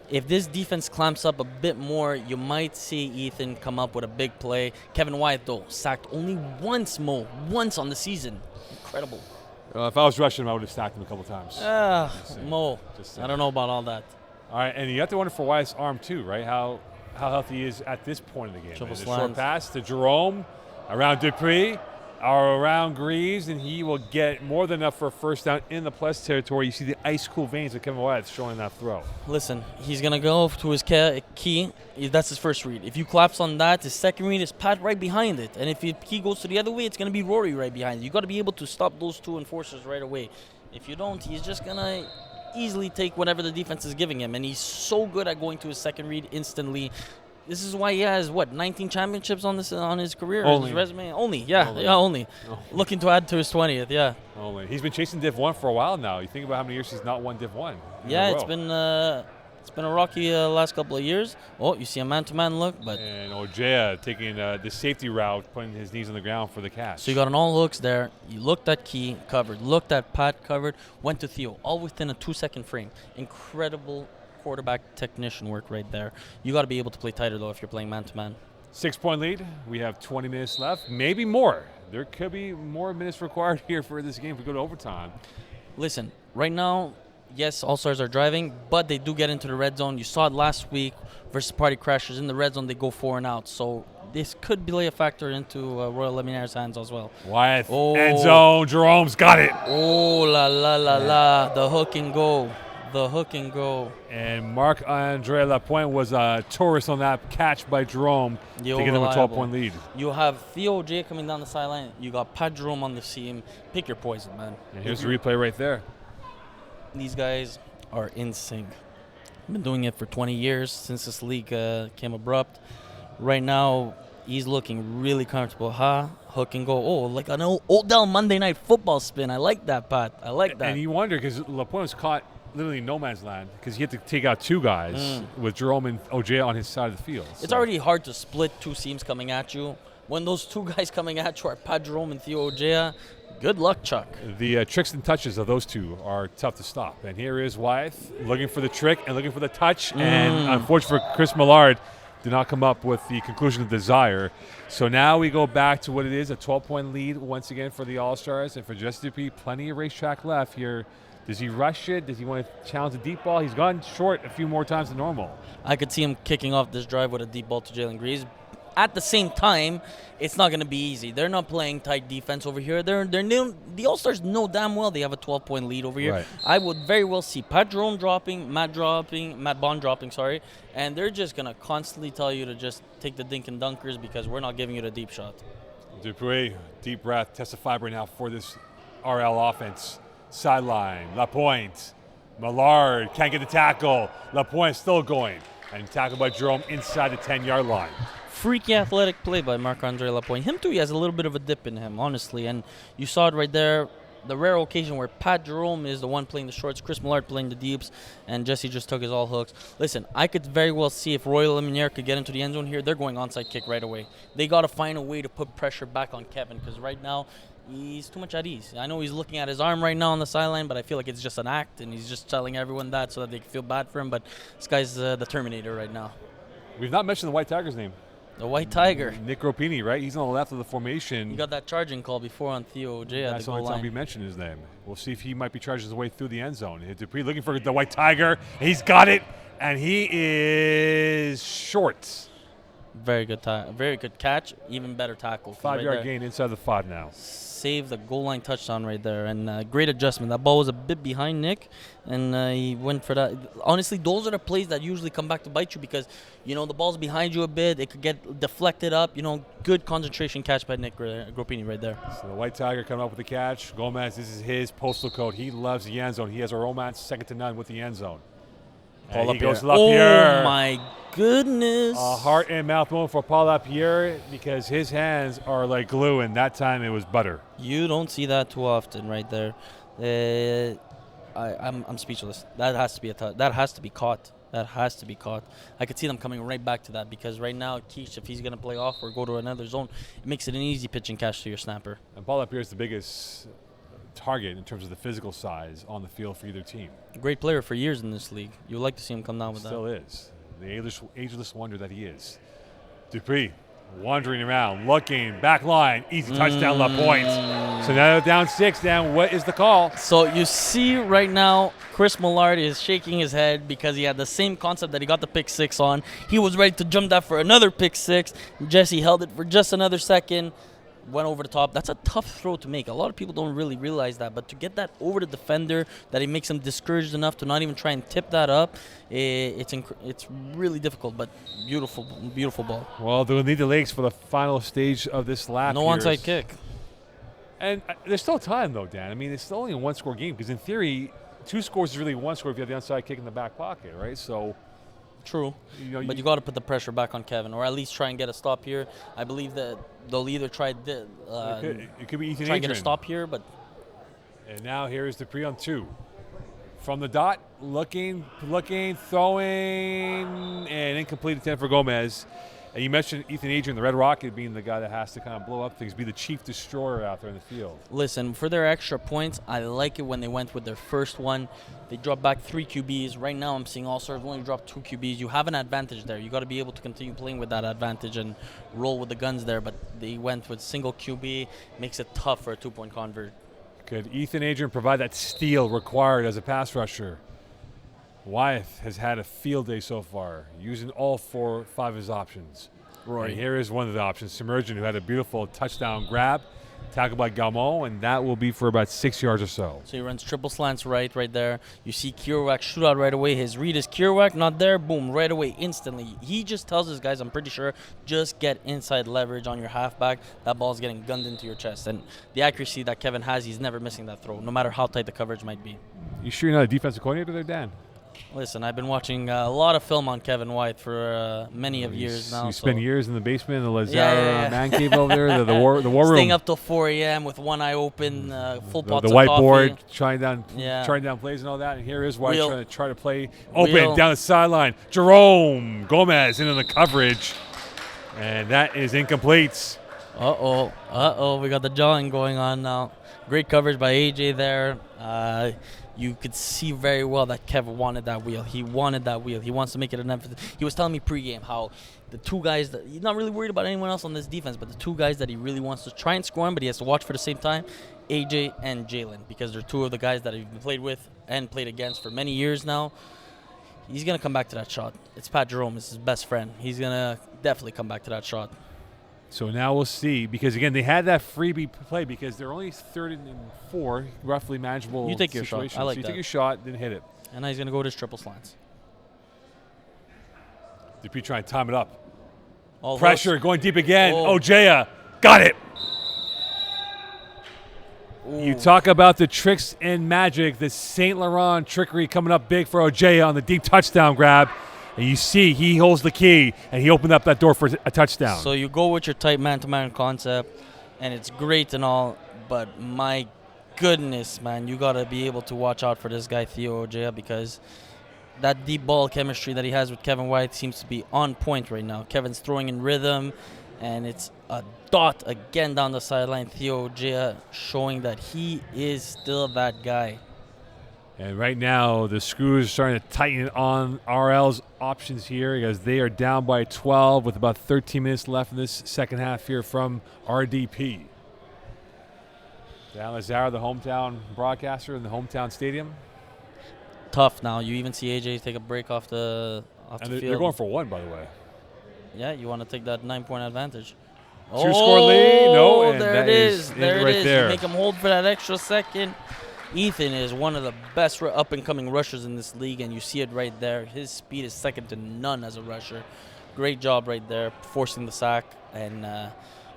If this defense clamps up a bit more, you might see Ethan come up with a big play. Kevin Wyeth, though, sacked only once on the season. Incredible. If I was rushing him, I would have stacked him a couple times. Mo, I don't know about all that. All right, and you have to wonder for Wyeth's arm too, right? How healthy he is at this point in the game. Triple A slants. short pass to Jerome, around Dupree, or around Greaves, and he will get more than enough for a first down in the plus territory. You see the ice-cool veins of Kevin Wyeth showing that throw. Listen, he's going to go to his key. That's his first read. If you collapse on that, his second read is Pat right behind it. And if he goes to the other way, it's going to be Rory right behind it. You got to be able to stop those two enforcers right away. If you don't, he's just going to easily take whatever the defense is giving him. And he's so good at going to his second read instantly. This is why he has, 19 championships on his career, Only. his resume? Only. Looking to add to his 20th, yeah. Only. He's been chasing Div 1 for a while now. You think about how many years he's not won Div 1. Yeah, it's been a rocky last couple of years. Oh, you see a man-to-man look, but... And Ojea taking the safety route, putting his knees on the ground for the catch. So you got an all looks there. You looked at Key, covered. Looked at Pat, covered. Went to Theo, all within a 2-second frame. Incredible quarterback technician work right there. You got to be able to play tighter, though, if you're playing man-to-man. 6-point lead. We have 20 minutes left, maybe more. There could be more minutes required here for this game if we go to overtime. Listen, right now, yes, All-Stars are driving, but they do get into the red zone. You saw it last week versus Party Crashers. In the red zone, they go 4 and out. So this could play a factor into Royal Luminaire's hands as well. Wyeth, end zone. Jerome's got it. Oh, la. The hook and go. And Marc-Andre Lapointe was a tourist on that catch by Jerome to get them a 12-point lead. You have Theo J coming down the sideline. You got Pat Jerome on the seam. Pick your poison, man. And here's the replay right there. These guys are in sync. Been doing it for 20 years since this league came abrupt. Right now, he's looking really comfortable. Hook and go. Oh, like an Odell Monday Night Football spin. I like that, Pat. I like that. And you wonder because Lapointe was caught literally no man's land because he had to take out 2 guys with Jerome and Ojea on his side of the field. It's already hard to split 2 seams coming at you. When those 2 guys coming at you are Pat Jerome and Theo Ojea, good luck, Chuck. The tricks and touches of those 2 are tough to stop. And here is Wyeth looking for the trick and looking for the touch. And unfortunately for Chris Millard, did not come up with the conclusion of desire. So now we go back to what it is, a 12-point lead once again for the All-Stars. And for Justin Dupuis, plenty of racetrack left here. Does he rush it? Does he want to challenge the deep ball? He's gone short a few more times than normal. I could see him kicking off this drive with a deep ball to Jalen Greaves. At the same time, it's not going to be easy. They're not playing tight defense over here. The All-Stars know damn well they have a 12-point lead over here. Right. I would very well see Pat Jerome dropping, Matt Bond dropping, and they're just going to constantly tell you to just take the dink and dunkers because we're not giving you the deep shot. Dupuis, deep breath, test of fiber now for this RL offense. Sideline, Lapointe, Millard can't get the tackle. Lapointe still going, and tackled by Jerome inside the 10-yard line. Freaky athletic play by Marc-Andre Lapointe. Him too, he has a little bit of a dip in him, honestly, and you saw it right there. The rare occasion where Pat Jerome is the one playing the shorts, Chris Millard playing the deeps, and Jesse just took his all hooks. Listen, I could very well see if Royal Luminaire could get into the end zone here, they're going onside kick right away. They got to find a way to put pressure back on Kevin, because right now he's too much at ease. I know he's looking at his arm right now on the sideline, but I feel like it's just an act, and he's just telling everyone that so that they can feel bad for him. But this guy's the Terminator right now. We've not mentioned the White Tiger's name. The White Tiger. Nick Gropini, right? He's on the left of the formation. He got that charging call before on Theo J at That's the the goal only time line. we mentioned his name. We'll see if he might be charging his way through the end zone. Dupuis looking for the White Tiger. He's got it, and he is short. Very good catch. Even better tackle. 5-yard gain inside the 5 now. Saved the goal line touchdown right there, and great adjustment. That ball was a bit behind Nick, and he went for that. Honestly, those are the plays that usually come back to bite you because, the ball's behind you a bit. It could get deflected up. Good concentration catch by Nick Gropini right there. So the White Tiger coming up with the catch. Gomez, this is his postal code. He loves the end zone. He has a romance second to none with the end zone. Paul And he goes Lapierre. Lapierre. Oh, my goodness. A heart and mouth moment for Paul Lapierre because his hands are like glue, and that time it was butter. You don't see that too often right there. I'm speechless. That has to be that has to be caught. That has to be caught. I could see them coming right back to that because right now, Keish, if he's going to play off or go to another zone, it makes it an easy pitch and catch to your snapper. And Paul Lapierre is the biggest target in terms of the physical size on the field for either team. Great player for years in this league. You would like to see him come down with Still that. is. The ageless wonder that he is. Dupuis wandering around, looking, back line, easy touchdown, Lapointe. So now down 6, then what is the call? So you see right now, Chris Millard is shaking his head because he had the same concept that he got the pick 6 on. He was ready to jump that for another pick 6. Jesse held it for just another second. Went over the top. That's a tough throw to make. A lot of people don't really realize that, but to get that over the defender, that it makes him discouraged enough to not even try and tip that up, it's really difficult, but beautiful ball. Well, they'll need the legs for the final stage of this lap. No onside kick. And there's still time, though, Dan. I mean, it's still only a one-score game because, in theory, 2 scores is really 1 score if you have the onside kick in the back pocket, right? So, true. But you got to put the pressure back on Kevin, or at least try and get a stop here. I believe that they'll either try it could be Ethan try and get a Adrian. stop here, but And now here is Dupuis on 2. From the dot, looking, throwing, and incomplete attempt for Gomez. And you mentioned Ethan Adrian, the Red Rocket, being the guy that has to kind of blow up things, be the chief destroyer out there in the field. listen, for their extra points, I like it when they went with their first one. They dropped back 3 QBs. Right now I'm seeing Allstars only drop 2 QBs. You have an advantage there. You got to be able to continue playing with that advantage and roll with the guns there. But they went with single QB. Makes it tough for a 2-point convert. Could Ethan Adrian provide that steal required as a pass rusher? Wyeth has had a field day so far, using all 4 or 5 of his options. Roy. And here is one of the options, Submergent, who had a beautiful touchdown grab, tackled by Gaumont, and that will be for about 6 yards or so. So he runs triple slants right there. You see Kirouac shoot out right away. His read is Kirouac, not there. Boom, right away, instantly. He just tells his guys, I'm pretty sure, just get inside leverage on your halfback. That ball's getting gunned into your chest. And the accuracy that Kevin has, he's never missing that throw, no matter how tight the coverage might be. You sure you're not a defensive coordinator there, Dan? Listen, I've been watching a lot of film on Kevin Wyeth for many of years now. You spent years in the basement, the Lazare Yeah. man cave over there, the war room. Staying up till 4 a.m. with one eye open, full the pots of whiteboard, coffee. trying down plays and all that. And here is White Wheel. trying to play open Wheel. down the sideline. Jerome Gomez into the coverage, and that is incomplete. We got the jawing going on now. Great coverage by AJ there. You could see very well that Kevin wanted that wheel. He wanted that wheel. He wants to make it an emphasis. He was telling me pregame how the 2 guys that he's not really worried about anyone else on this defense, but the 2 guys that he really wants to try and score him, but he has to watch for the same time, AJ and Jalen, because they're 2 of the guys that he's played with and played against for many years now. He's going to come back to that shot. It's Pat Jerome. It's his best friend. He's going to definitely come back to that shot. So now we'll see, because again, they had that freebie play because they're only 3rd and 4, roughly manageable. You take your shot. situations. I like so you that. take your shot, then hit it. And now he's going to go with his triple slants. Dupuis trying to time it up. All Pressure hooks. going deep again. Oh. Ojea Got it. Ooh. You talk about the tricks and magic, the St. Laurent trickery coming up big for Ojea on the deep touchdown grab. And you see he holds the key, and he opened up that door for a touchdown. So you go with your tight man-to-man concept, and it's great and all, but my goodness, man, you got to be able to watch out for this guy, Theo Ojea, because that deep ball chemistry that he has with Kevin White seems to be on point right now. Kevin's throwing in rhythm, and it's a dot again down the sideline. Theo Ojea showing that he is still that guy. And right now, the screws are starting to tighten on RL's options here because they are down by 12 with about 13 minutes left in this second half here from RDP. Dan Lazaro, the hometown broadcaster in the hometown stadium. Tough now. You even see AJ take a break off the field. They're going for one, by the way. Yeah, you want to take that 9-point advantage. Two-score lead. No, and there it is. There it right is. there. You make him hold for that extra second. Ethan is one of the best up-and-coming rushers in this league, and you see it right there. His speed is second to none as a rusher. Great job right there, forcing the sack, and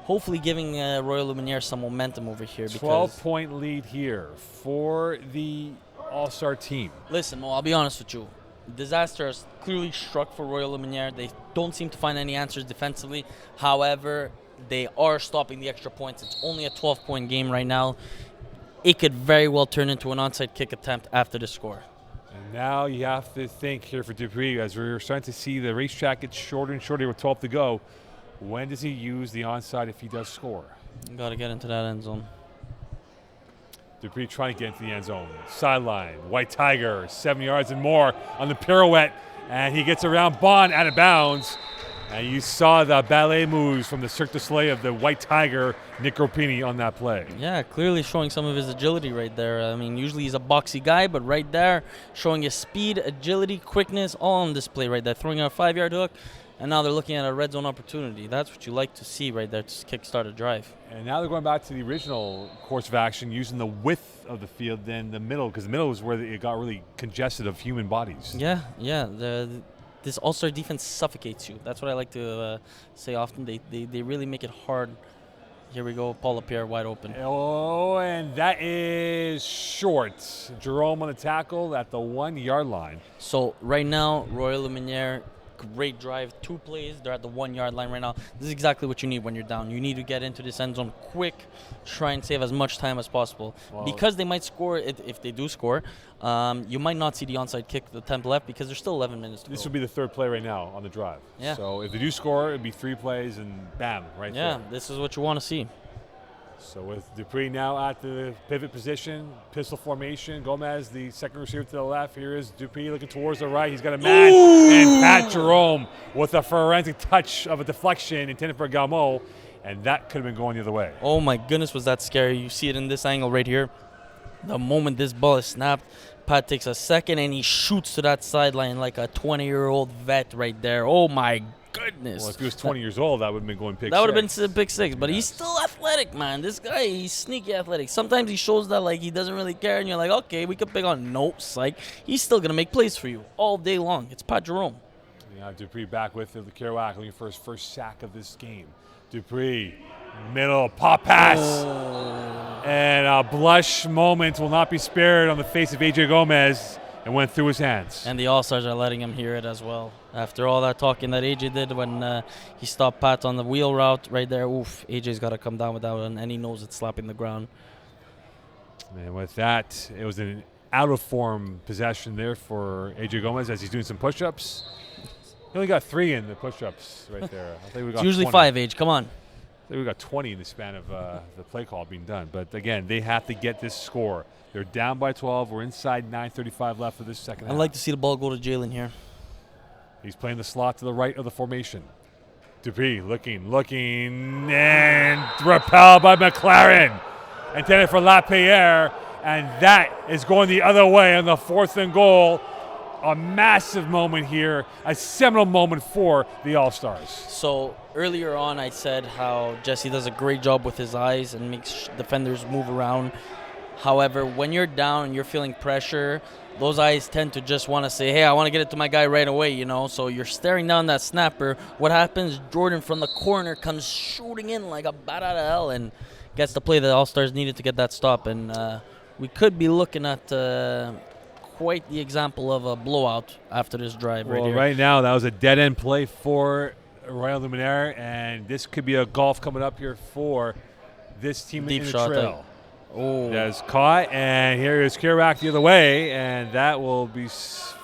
hopefully giving Royal Luminaire some momentum over here. 12-point lead here for the All-Star team. Listen, Mo, I'll be honest with you. Disaster has clearly struck for Royal Luminaire. They don't seem to find any answers defensively. However, they are stopping the extra points. It's only a 12-point game right now. It could very well turn into an onside kick attempt after the score. And now you have to think here for Dupree, as we're starting to see the racetrack get shorter and shorter with 12 to go. When does he use the onside if he does score? You got to get into that end zone. Dupree trying to get into the end zone. Sideline, White Tiger, 7 yards and more on the pirouette. And he gets around Bond out of bounds. And you saw the ballet moves from the Cirque du Soleil of the White Tiger, Nick Ropini, on that play. Yeah, clearly showing some of his agility right there. I mean, usually he's a boxy guy, but right there, showing his speed, agility, quickness, all on display right there. Throwing out a 5-yard hook, and now they're looking at a red zone opportunity. That's what you like to see right there to kickstart a drive. And now they're going back to the original course of action, using the width of the field than the middle, because the middle is where it got really congested of human bodies. Yeah. This All-Star defense suffocates you. That's what I like to say often. They really make it hard. Here we go, Paul Lapierre wide open. Oh, and that is short. Jerome on the tackle at the 1 yard line. So right now, Royal Luminaire, great drive, 2 plays. They're at the 1 yard line right now. This is exactly what you need when you're down. You need to get into this end zone quick, try and save as much time as possible. Wow. Because they might score, if they do score, you might not see the onside kick attempt left because there's still 11 minutes to go. This would be the third play right now on the drive. Yeah. So if they do score, it'd be 3 plays and bam, right there. Yeah, this is what you want to see. So with Dupree now at the pivot position, pistol formation, Gomez, the second receiver to the left. Here is Dupree looking towards the right. He's got a man. Ooh! And Pat Jerome with a forensic touch of a deflection intended for Gaumont, and that could have been going the other way. Oh my goodness, was that scary. You see it in this angle right here. The moment this ball is snapped, Pat takes a second and he shoots to that sideline like a 20-year-old vet right there. Oh my goodness. Well, if he was 20 years old, that would have been going pick That would have six. been pick 6, but he's still athletic, man. This guy, he's sneaky athletic. Sometimes he shows that like he doesn't really care, and you're like, okay, we could pick on notes. Like he's still gonna make plays for you all day long. It's Pat Jerome. Yeah, Dupree back with the Kerouac looking for his first sack of this game. Dupree, middle, pop pass. Oh. And a blush moment will not be spared on the face of A.J. Gomez and went through his hands. And the All-Stars are letting him hear it as well. After all that talking that AJ did when he stopped Pat on the wheel route right there, oof, AJ's got to come down with that one, and he knows it's slapping the ground. And with that, it was an out-of-form possession there for A.J. Gomez as he's doing some push-ups. He only got 3 in the push-ups right there. I think we got It's usually 20. 5, Age. Come on. I think we got 20 in the span of the play call being done. But, again, they have to get this score. They're down by 12. We're inside 9:35 left for this second half. I'd like to see the ball go to Jalen here. He's playing the slot to the right of the formation. Dupree looking, and repelled by McLaren. Intended for Lapierre, and that is going the other way on the 4th and goal. A massive moment here, a seminal moment for the All-Stars. So earlier on I said how Jesse does a great job with his eyes and makes defenders move around. However, when you're down and you're feeling pressure, those eyes tend to just want to say, hey, I want to get it to my guy right away, you know? So you're staring down that snapper. What happens? Jordan from the corner comes shooting in like a bat out of hell and gets the play that Allstars needed to get that stop. And we could be looking at quite the example of a blowout after this drive right here. Right now, that was a dead-end play for Royaume Luminaire, and this could be a golf coming up here for this team Deep in the shot trail. Oh. That is caught, and here is Kerouac the other way, and that will be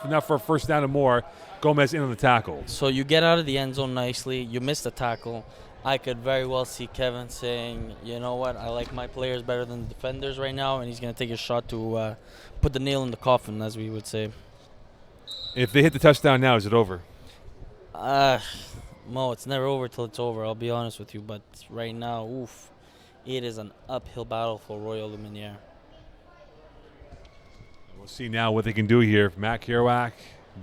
enough for a first down and more. Gomez in on the tackle. So you get out of the end zone nicely. You miss the tackle. I could very well see Kevin saying, you know what, I like my players better than the defenders right now, and he's going to take a shot to put the nail in the coffin, as we would say. If they hit the touchdown now, is it over? Mo, it's never over till it's over, I'll be honest with you. But right now, oof, it is an uphill battle for Royal Luminaire. We'll see now what they can do here. Matt Kerouac,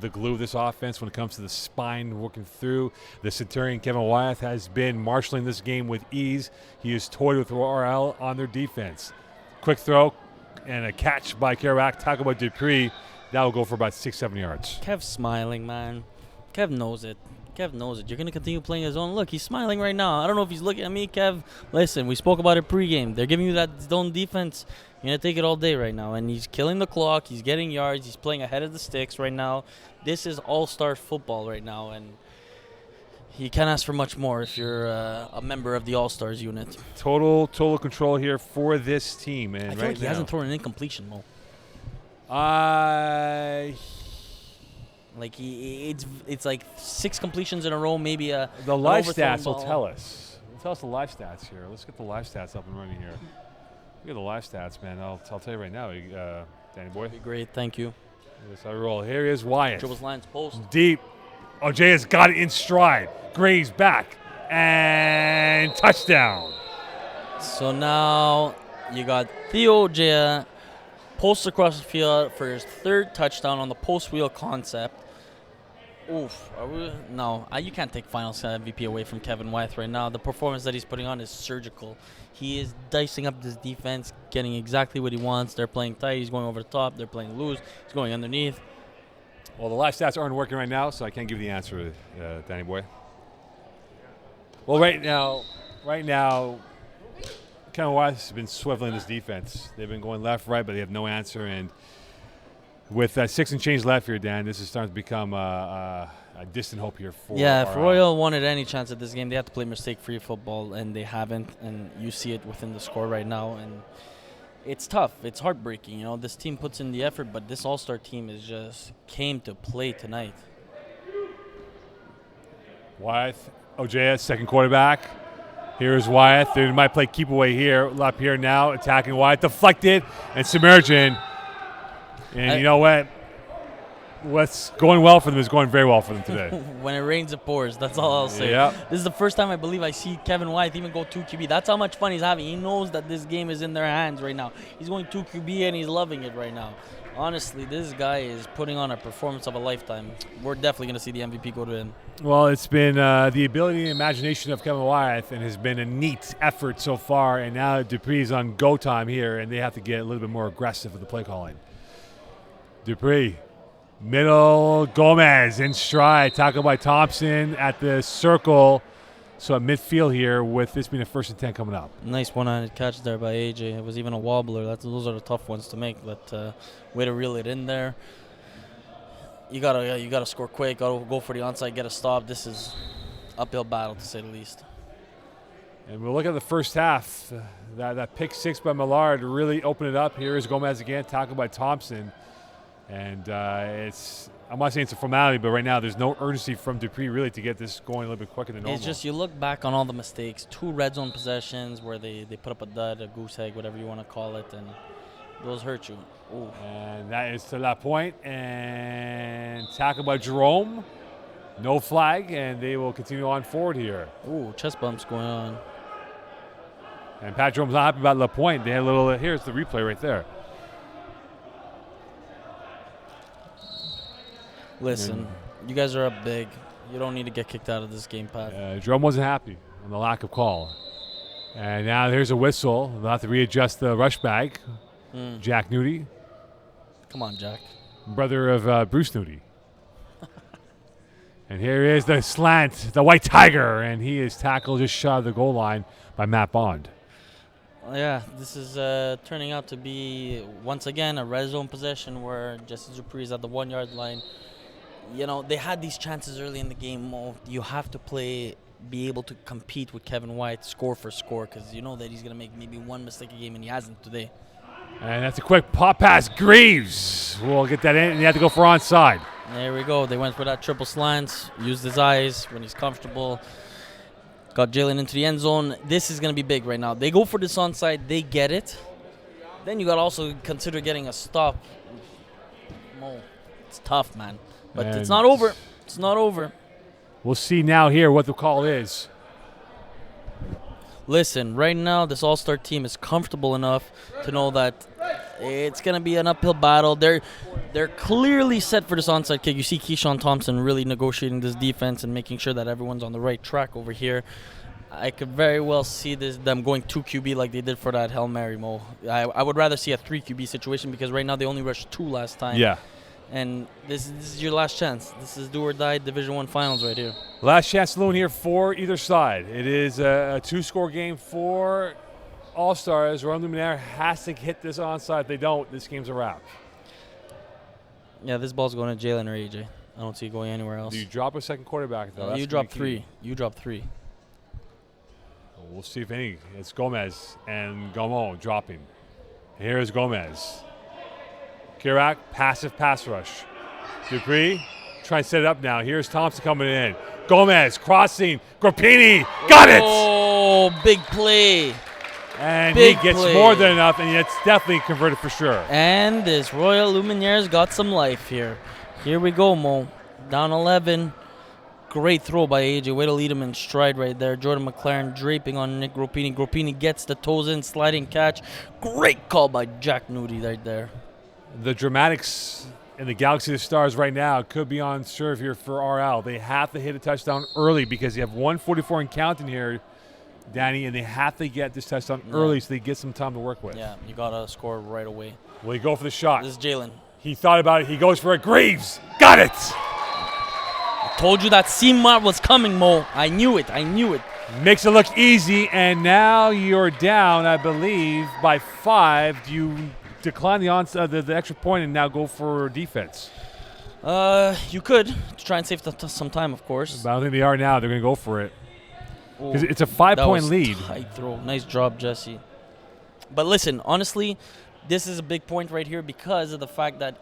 the glue of this offense when it comes to the spine working through. The Centurion, Kevin Wyeth, has been marshaling this game with ease. He has toyed with Royaume on their defense. Quick throw and a catch by Kerouac, tackle by Dupree. That will go for about 6-7 yards. Kev's smiling, man. Kev knows it. Kev knows it. You're going to continue playing his own. Look, he's smiling right now. I don't know if he's looking at me, Kev. Listen, we spoke about it pregame. They're giving you that zone defense. You're going to take it all day right now. And he's killing the clock. He's getting yards. He's playing ahead of the sticks right now. This is all-star football right now. And you can't ask for much more if you're a member of the All-Stars unit. Total control here for this team. And I feel like he hasn't thrown an incompletion, Mo. Like it's like 6 completions in a row, maybe the live stats will tell us. Tell us the live stats here. Let's get the live stats up and running here. Look at the live stats, man. I'll tell you right now, Danny boy. That'd be great, thank you. Yes, I roll. Here is Wyatt. Dribbles lines post. Deep. Ojea has got it in stride. Gray's back. And touchdown. So now you got Theo Ojea posts across the field for his 3rd touchdown on the post wheel concept. Oof. No, you can't take finals MVP away from Kevin Wyeth right now. The performance that he's putting on is surgical. He is dicing up this defense, getting exactly what he wants. They're playing tight. He's going over the top. They're playing loose. He's going underneath. Well, the live stats aren't working right now, so I can't give you the answer, Danny boy. Well, right now, Kevin Wyeth has been swiveling this defense. They've been going left, right, but they have no answer. And with 6 and change left here, Dan, this is starting to become a distant hope here for if Royal wanted any chance at this game, they have to play mistake-free football, and they haven't. And you see it within the score right now. And it's tough. It's heartbreaking. You know, this team puts in the effort, but this all-star team is just came to play tonight. Wyeth, Ojea, second quarterback. Here's Wyeth. They might play keep away here. Up here now, attacking Wyeth. Deflected and submerging. And you know what? What's going well for them is going very well for them today. When it rains, it pours. That's all I'll say. Yep. This is the first time I believe I see Kevin Wyeth even go 2 QB. That's how much fun he's having. He knows that this game is in their hands right now. He's going 2 QB, and he's loving it right now. Honestly, this guy is putting on a performance of a lifetime. We're definitely going to see the MVP go to him. Well, it's been the ability and imagination of Kevin Wyeth, and has been a neat effort so far. And now Dupree's on go time here, and they have to get a little bit more aggressive with the play calling. Dupree, middle, Gomez in stride, tackled by Thompson at the circle. So at midfield here, with this being a 1st and 10 coming up. Nice one-handed catch there by AJ. It was even a wobbler. Those are the tough ones to make. But way to reel it in there. You gotta score quick. Gotta go for the onside. Get a stop. This is uphill battle to say the least. And we'll look at the first half. That pick 6 by Millard really opened it up. Here is Gomez again, tackled by Thompson. And I'm not saying it's a formality, but right now there's no urgency from Dupree really to get this going a little bit quicker than normal. It's just you look back on all the mistakes. 2 red zone possessions where they put up a dud, a goose egg, whatever you want to call it, and those hurt you. Ooh. And that is to that point. And tackled by Jerome. No flag, and they will continue on forward here. Ooh, chest bumps going on. And Pat Jerome's not happy about LaPointe. They had a little, here's the replay right there. Listen, you guys are up big. You don't need to get kicked out of this game, Pat. Jerome wasn't happy on the lack of call. And now there's a whistle. They'll have to readjust the rush bag. Jack Nudie, Come on, Jack. brother of Bruce Nudie. And here is the slant, the White Tiger, and he is tackled just shy of the goal line by Matt Bond. Well, yeah, this is turning out to be, once again, a red zone possession where Jesse Dupree is at the 1 yard line. You know, they had these chances early in the game. Mo, you have to be able to compete with Kevin White score for score, because you know that he's going to make maybe one mistake a game, and he hasn't today. And that's a quick pop pass. Greaves will get that in, and you have to go for onside. There we go. They went for that triple slant, used his eyes when he's comfortable. Got Jalen into the end zone. This is going to be big right now. They go for this onside. They get it. Then you got to also consider getting a stop. Mo, it's tough, man. But And it's not over. It's not over. We'll see now here what the call is. Listen, right now this All-Star team is comfortable enough to know that it's going to be an uphill battle. They're clearly set for this onside kick. You see Keyshawn Thompson really negotiating this defense and making sure that everyone's on the right track over here. I could very well see them going 2 QB like they did for that Hail Mary, Mo. I would rather see a 3 QB situation, because right now they only rushed 2 last time. Yeah. And this is your last chance. This is do or die Division I finals right here. Last chance saloon here for either side. It is a 2-score game for All-Stars. Royaume Luminaire has to hit this onside. If they don't, this game's a wrap. Yeah, this ball's going to Jalen or AJ. I don't see it going anywhere else. Do you drop a second quarterback, though? You drop 3. You drop 3. We'll see if any. It's Gomez and Gaumont dropping. Here's Gomez. Kirak, passive pass rush. Dupree, trying to set it up now. Here's Thompson coming in. Gomez crossing. Grappini, got it! Oh, big play. And big he gets play. more than enough, and it's definitely converted for sure. And this Royal Luminaire's got some life here. Here we go, Mo. Down 11. Great throw by AJ. Way to lead him in stride right there. Jordan McLaren draping on Nick Grappini. Grappini gets the toes in, sliding catch. Great call by Jack Nudie right there. The dramatics in the Galaxy of Stars right now could be on serve here for RL. They have to hit a touchdown early because you have 1:44 and counting here, Danny, and they have to get this touchdown early so they get some time to work with. Yeah, you got to score right away. Will he go for the shot? This is Jalen. He thought about it. He goes for it. Greaves. Got it. I told you that C-Mart was coming, Mo. I knew it. I knew it. Makes it look easy, and now you're down, I believe, by 5. Do you decline the extra point and now go for defense? You could to try and save some time, of course. But I don't think they are now. They're going to go for it. Ooh, Because it's a 5-point lead. Tight throw. Nice job, Jesse. But listen, honestly, this is a big point right here because of the fact that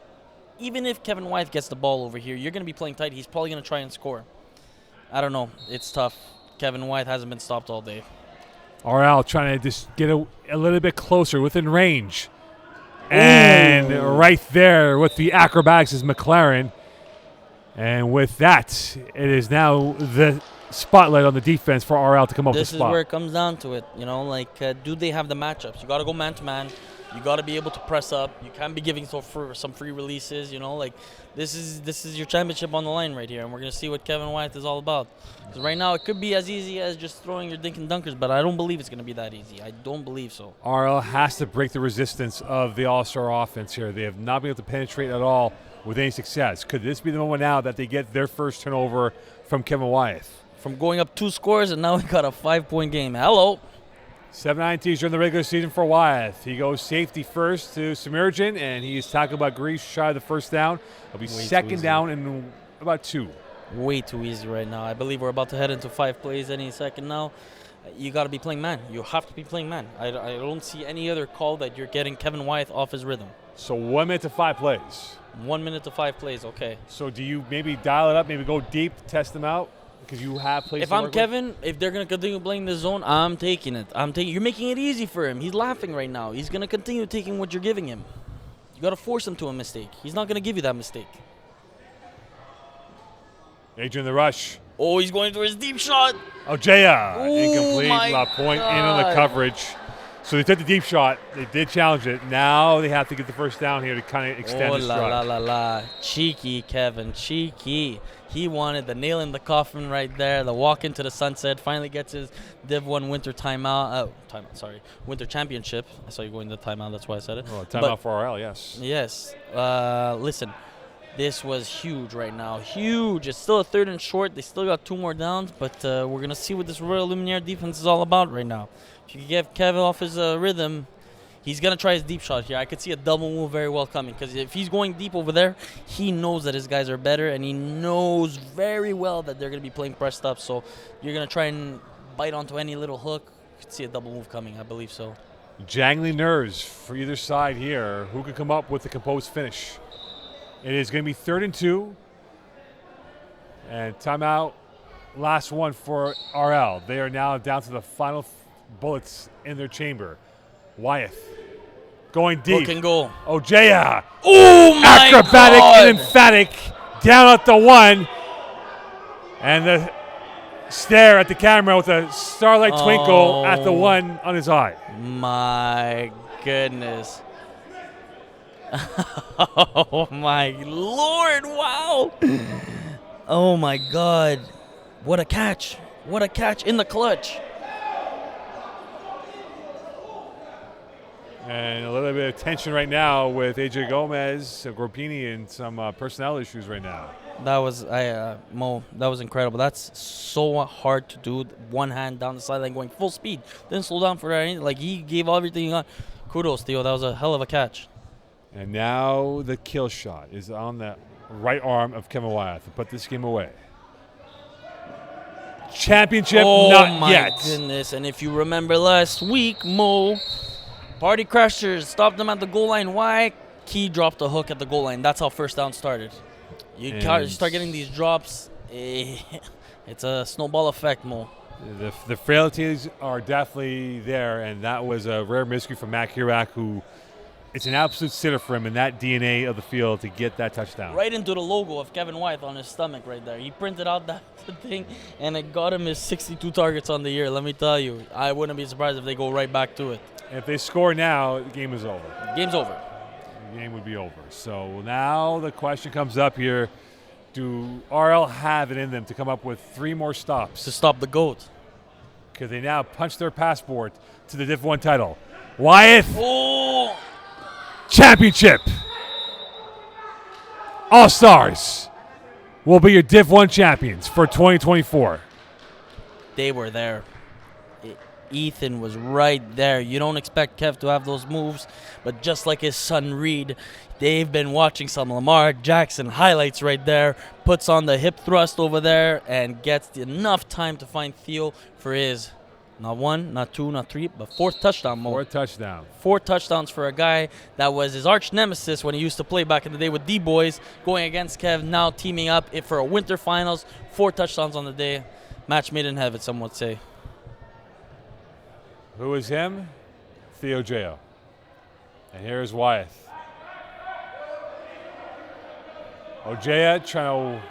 even if Kevin White gets the ball over here, you're going to be playing tight. He's probably going to try and score. I don't know. It's tough. Kevin White hasn't been stopped all day. RL trying to just get a little bit closer within range. And right there with the acrobatics is McLaren. And with that, it is now the spotlight on the defense for RL to come up with This the is spot. where it comes down to it. You know, like, do they have the matchups? You got to go man-to-man. You got to be able to press up. You can't be giving some free releases. You know, like this is your championship on the line right here, and we're gonna see what Kevin White is all about. Because right now it could be as easy as just throwing your dink and dunkers, but I don't believe it's gonna be that easy. I don't believe so. RL has to break the resistance of the All-Star offense here. They have not been able to penetrate at all with any success. Could this be the moment now that they get their first turnover from Kevin Wyeth? From going up 2 scores, and now we got a 5-point game. Hello. 7 INTs during the regular season for Wyeth. He goes safety first to Submergent, and he's tackled by Grease shy of the first down. It'll be second down and about 2. Way too easy right now. I believe we're about to head into 5 plays any second now. You got to be playing man. You have to be playing man. I don't see any other call that you're getting Kevin Wyeth off his rhythm. So 1 minute to 5 plays. 1 minute to 5 plays, okay. So do you maybe dial it up, maybe go deep, test them out? Because you have plays. If I'm Kevin, if they're going to continue playing this zone, I'm taking it. You're making it easy for him. He's laughing right now. He's going to continue taking what you're giving him. You got to force him to a mistake. He's not going to give you that mistake. Adrian the rush. Oh, he's going for his deep shot. Ojea. Ooh, Incomplete. my Lapointe in on the God. coverage. So they took the deep shot. They did challenge it. Now they have to get the first down here to kind of extend the stride. La la la. Cheeky, Kevin. Cheeky. He wanted the nail in the coffin right there. The walk into the sunset. Finally gets his Div 1 winter winter championship. I saw you going to timeout. That's why I said it. Oh, timeout for RL, yes. Yes. Listen, this was huge right now. Huge. It's still a 3rd and short. They still got 2 more downs, but we're going to see what this Royal Luminaire defense is all about right now. If you can get Kevin off his rhythm, he's going to try his deep shot here. I could see a double move very well coming because if he's going deep over there, he knows that his guys are better, and he knows very well that they're going to be playing pressed up. So you're going to try and bite onto any little hook. You could see a double move coming. I believe so. Jangling nerves for either side here. Who can come up with the composed finish? It is going to be 3rd and 2. And timeout, last one for RL. They are now down to the final bullets in their chamber. Wyeth going deep. Hook and goal. Ojea. Oh, my Acrobatic God. and emphatic. Down at the 1. And the stare at the camera with a starlight twinkle at the 1 on his eye. My goodness. Oh, my Lord. Wow. Oh, my God. What a catch. What a catch in the clutch. And a little bit of tension right now with AJ Gomez, Gorpini, and some personnel issues right now. That was Mo. That was incredible. That's so hard to do. One hand down the sideline, going full speed. Didn't slow down for that. Like he gave everything he got. Kudos, Theo. That was a hell of a catch. And now the kill shot is on the right arm of Kevin Wyeth to put this game away. Championship, not yet. Oh my goodness! And if you remember last week, Mo. Party Crashers stopped them at the goal line. Why? Key dropped the hook at the goal line. That's how first down started. You start getting these drops. It's a snowball effect, Mo. The frailties are definitely there, and that was a rare miscue from Mac Hirak, who it's an absolute sitter for him in that DNA of the field to get that touchdown. Right into the logo of Kevin Wyeth on his stomach right there. He printed out that thing, and it got him his 62 targets on the year. Let me tell you, I wouldn't be surprised if they go right back to it. If they score now, the game is over. Game's over. The game would be over. So now the question comes up here, do RL have it in them to come up with 3 more stops? To stop the GOAT. Because they now punch their passport to the Div 1 title. Wyeth, Oh! championship. Allstars will be your Div 1 champions for 2024. They were there. Ethan was right there. You don't expect Kev to have those moves, but just like his son Reed, they've been watching some Lamar Jackson highlights right there, puts on the hip thrust over there, and gets enough time to find Theo for his not 1, not 2, not 3, but 4th touchdown. 4th touchdown. 4 touchdowns for a guy that was his arch nemesis when he used to play back in the day with D-Boys, going against Kev, now teaming up for a winter finals. 4 touchdowns on the day. Match made in heaven, some would say. Who is him? Theo Geo. And here's Wyeth. Ojea trying to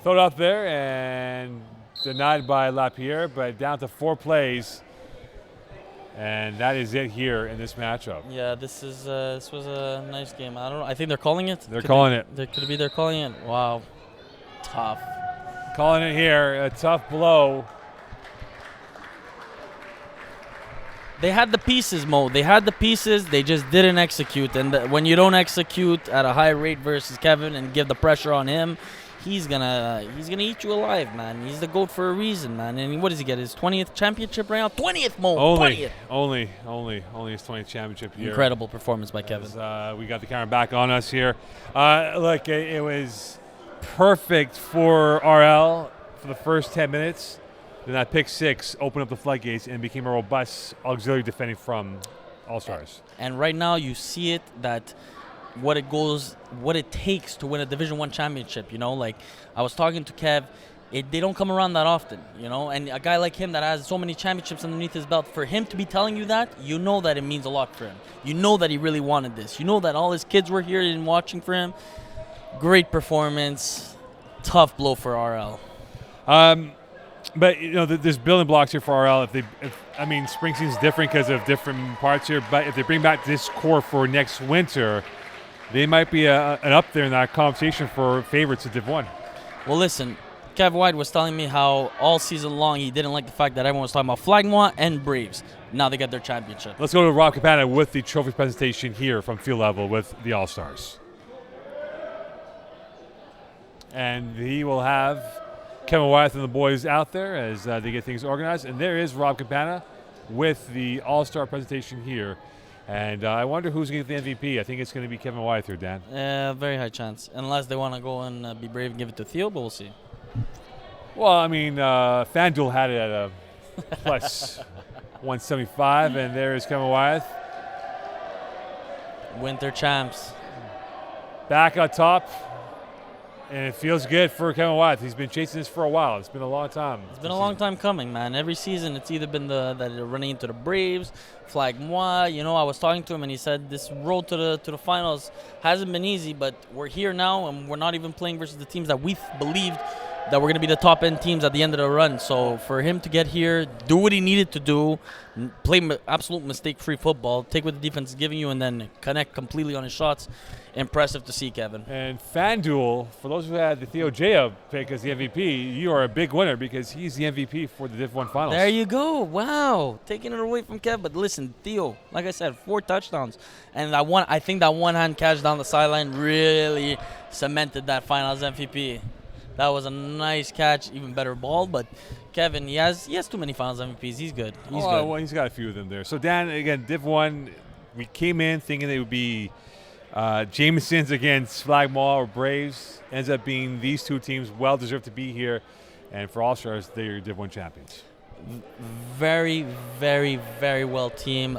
throw it up there and denied by Lapierre, but down to 4 plays. And that is it here in this matchup. Yeah, this was a nice game. I don't know. I think they're calling it. They're calling it. Could it be they're calling it? Wow. Tough. Calling it here. A tough blow. They had the pieces, Mo. They had the pieces. They just didn't execute. And when you don't execute at a high rate versus Kevin and give the pressure on him, he's gonna eat you alive, man. He's the GOAT for a reason, man. And what does he get? His 20th championship right now? 20th, Mo. Only 20th. Only his 20th championship year. Incredible performance by Kevin. We got the camera back on us here. Look, it was perfect for RL for the first 10 minutes. Then that pick 6 opened up the floodgates and became a robust auxiliary defending from Allstars. And right now you see it that what it takes to win a Division I championship. You know, like I was talking to Kev, they don't come around that often. You know, and a guy like him that has so many championships underneath his belt, for him to be telling you that, you know that it means a lot for him. You know that he really wanted this. You know that all his kids were here and watching for him. Great performance, tough blow for RL. But there's building blocks here for RL. Spring season's different because of different parts here. But if they bring back this core for next winter, they might be an up there in that conversation for favorites of Div 1. Well, listen, Kev White was telling me how all season long he didn't like the fact that everyone was talking about Flagmois and Braves. Now they got their championship. Let's go to Rob Cabana with the trophy presentation here from field level with the All-Stars. And he will have Kevin Wyeth and the boys out there as they get things organized. And there is Rob Cabana with the All-Star presentation here. And I wonder who's going to get the MVP. I think it's going to be Kevin Wyeth here, Dan. Very high chance. Unless they want to go and be brave and give it to Theo, but we'll see. Well, FanDuel had it at a plus 175, and there is Kevin Wyeth. Winter champs. Back on top. And it feels good for Kevin Wyeth. He's been chasing this for a while. It's been a long time. It's been a long time coming, man. Every season, it's either been that they're running into the Braves, Flagmois. I was talking to him, and he said this road to the finals hasn't been easy, but we're here now, and we're not even playing versus the teams that we believed that we're going to be the top-end teams at the end of the run. So for him to get here, do what he needed to do, play absolute mistake-free football, take what the defense is giving you, and then connect completely on his shots, impressive to see, Kevin. And FanDuel, for those who had the Theo Jaya pick as the MVP, you are a big winner because he's the MVP for the Div 1 finals. There you go. Wow. Taking it away from Kev. But listen, Theo, like I said, 4 touchdowns. And I think that one-hand catch down the sideline really cemented that finals MVP. That was a nice catch, even better ball. But Kevin, he has too many finals MVPs. He's good. He's good. Well, he's got a few of them there. So, Dan, again, Div 1, we came in thinking they would be Jameson's against Flagmois or Braves. Ends up being these two teams well deserved to be here. And for All-Stars, they're your Div 1 champions. Very, very, very well team.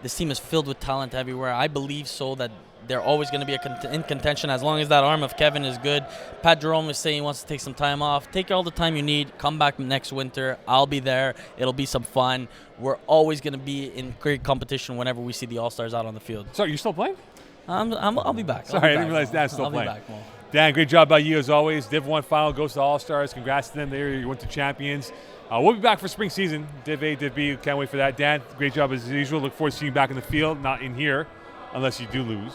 This team is filled with talent everywhere. I believe so that they're always going to be in contention as long as that arm of Kevin is good. Pat Jerome is saying he wants to take some time off. Take all the time you need. Come back next winter. I'll be there. It'll be some fun. We're always going to be in great competition whenever we see the All-Stars out on the field. Sorry, you're still playing? I'll be back. Sorry, I didn't realize Dan's still playing. I'll be back, Mo. Dan, great job by you as always. Div 1 final goes to All-Stars. Congrats to them. They're your winter champions. We'll be back for spring season. Div A, Div B. Can't wait for that. Dan, great job as usual. Look forward to seeing you back in the field, not in here, unless you do lose.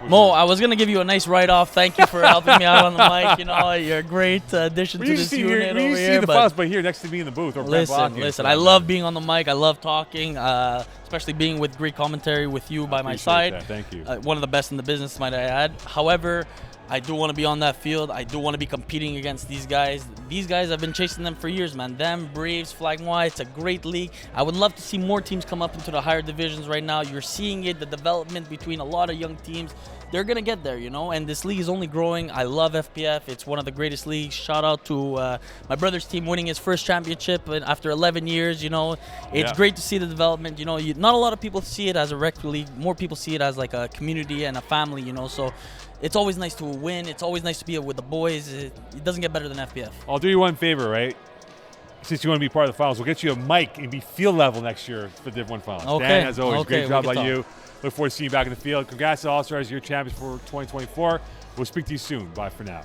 Mo, I was going to give you a nice write-off. Thank you for helping me out on the mic. You're a great addition to this unit over here. You see the files, but here next to me in the booth. Or listen, I love being on the mic. I love talking, especially being with great commentary with you by my side. That. Thank you. One of the best in the business, might I add. However, I do want to be on that field. I do want to be competing against these guys. These guys, I've been chasing them for years, man. Them, Braves, Flagmois, it's a great league. I would love to see more teams come up into the higher divisions right now. You're seeing it, the development between a lot of young teams. They're going to get there, and this league is only growing. I love FPF. It's one of the greatest leagues. Shout out to my brother's team winning his first championship after 11 years, It's great to see the development, not a lot of people see it as a rec league. More people see it as like a community and a family, so it's always nice to win. It's always nice to be with the boys. It doesn't get better than FPF. I'll do you one favor, right? Since you want to be part of the finals, we'll get you a mic and be field level next year for Div 1 finals. Okay. Dan, as always, okay, great job by you. Look forward to seeing you back in the field. Congrats to All-Stars, your champions for 2024. We'll speak to you soon. Bye for now.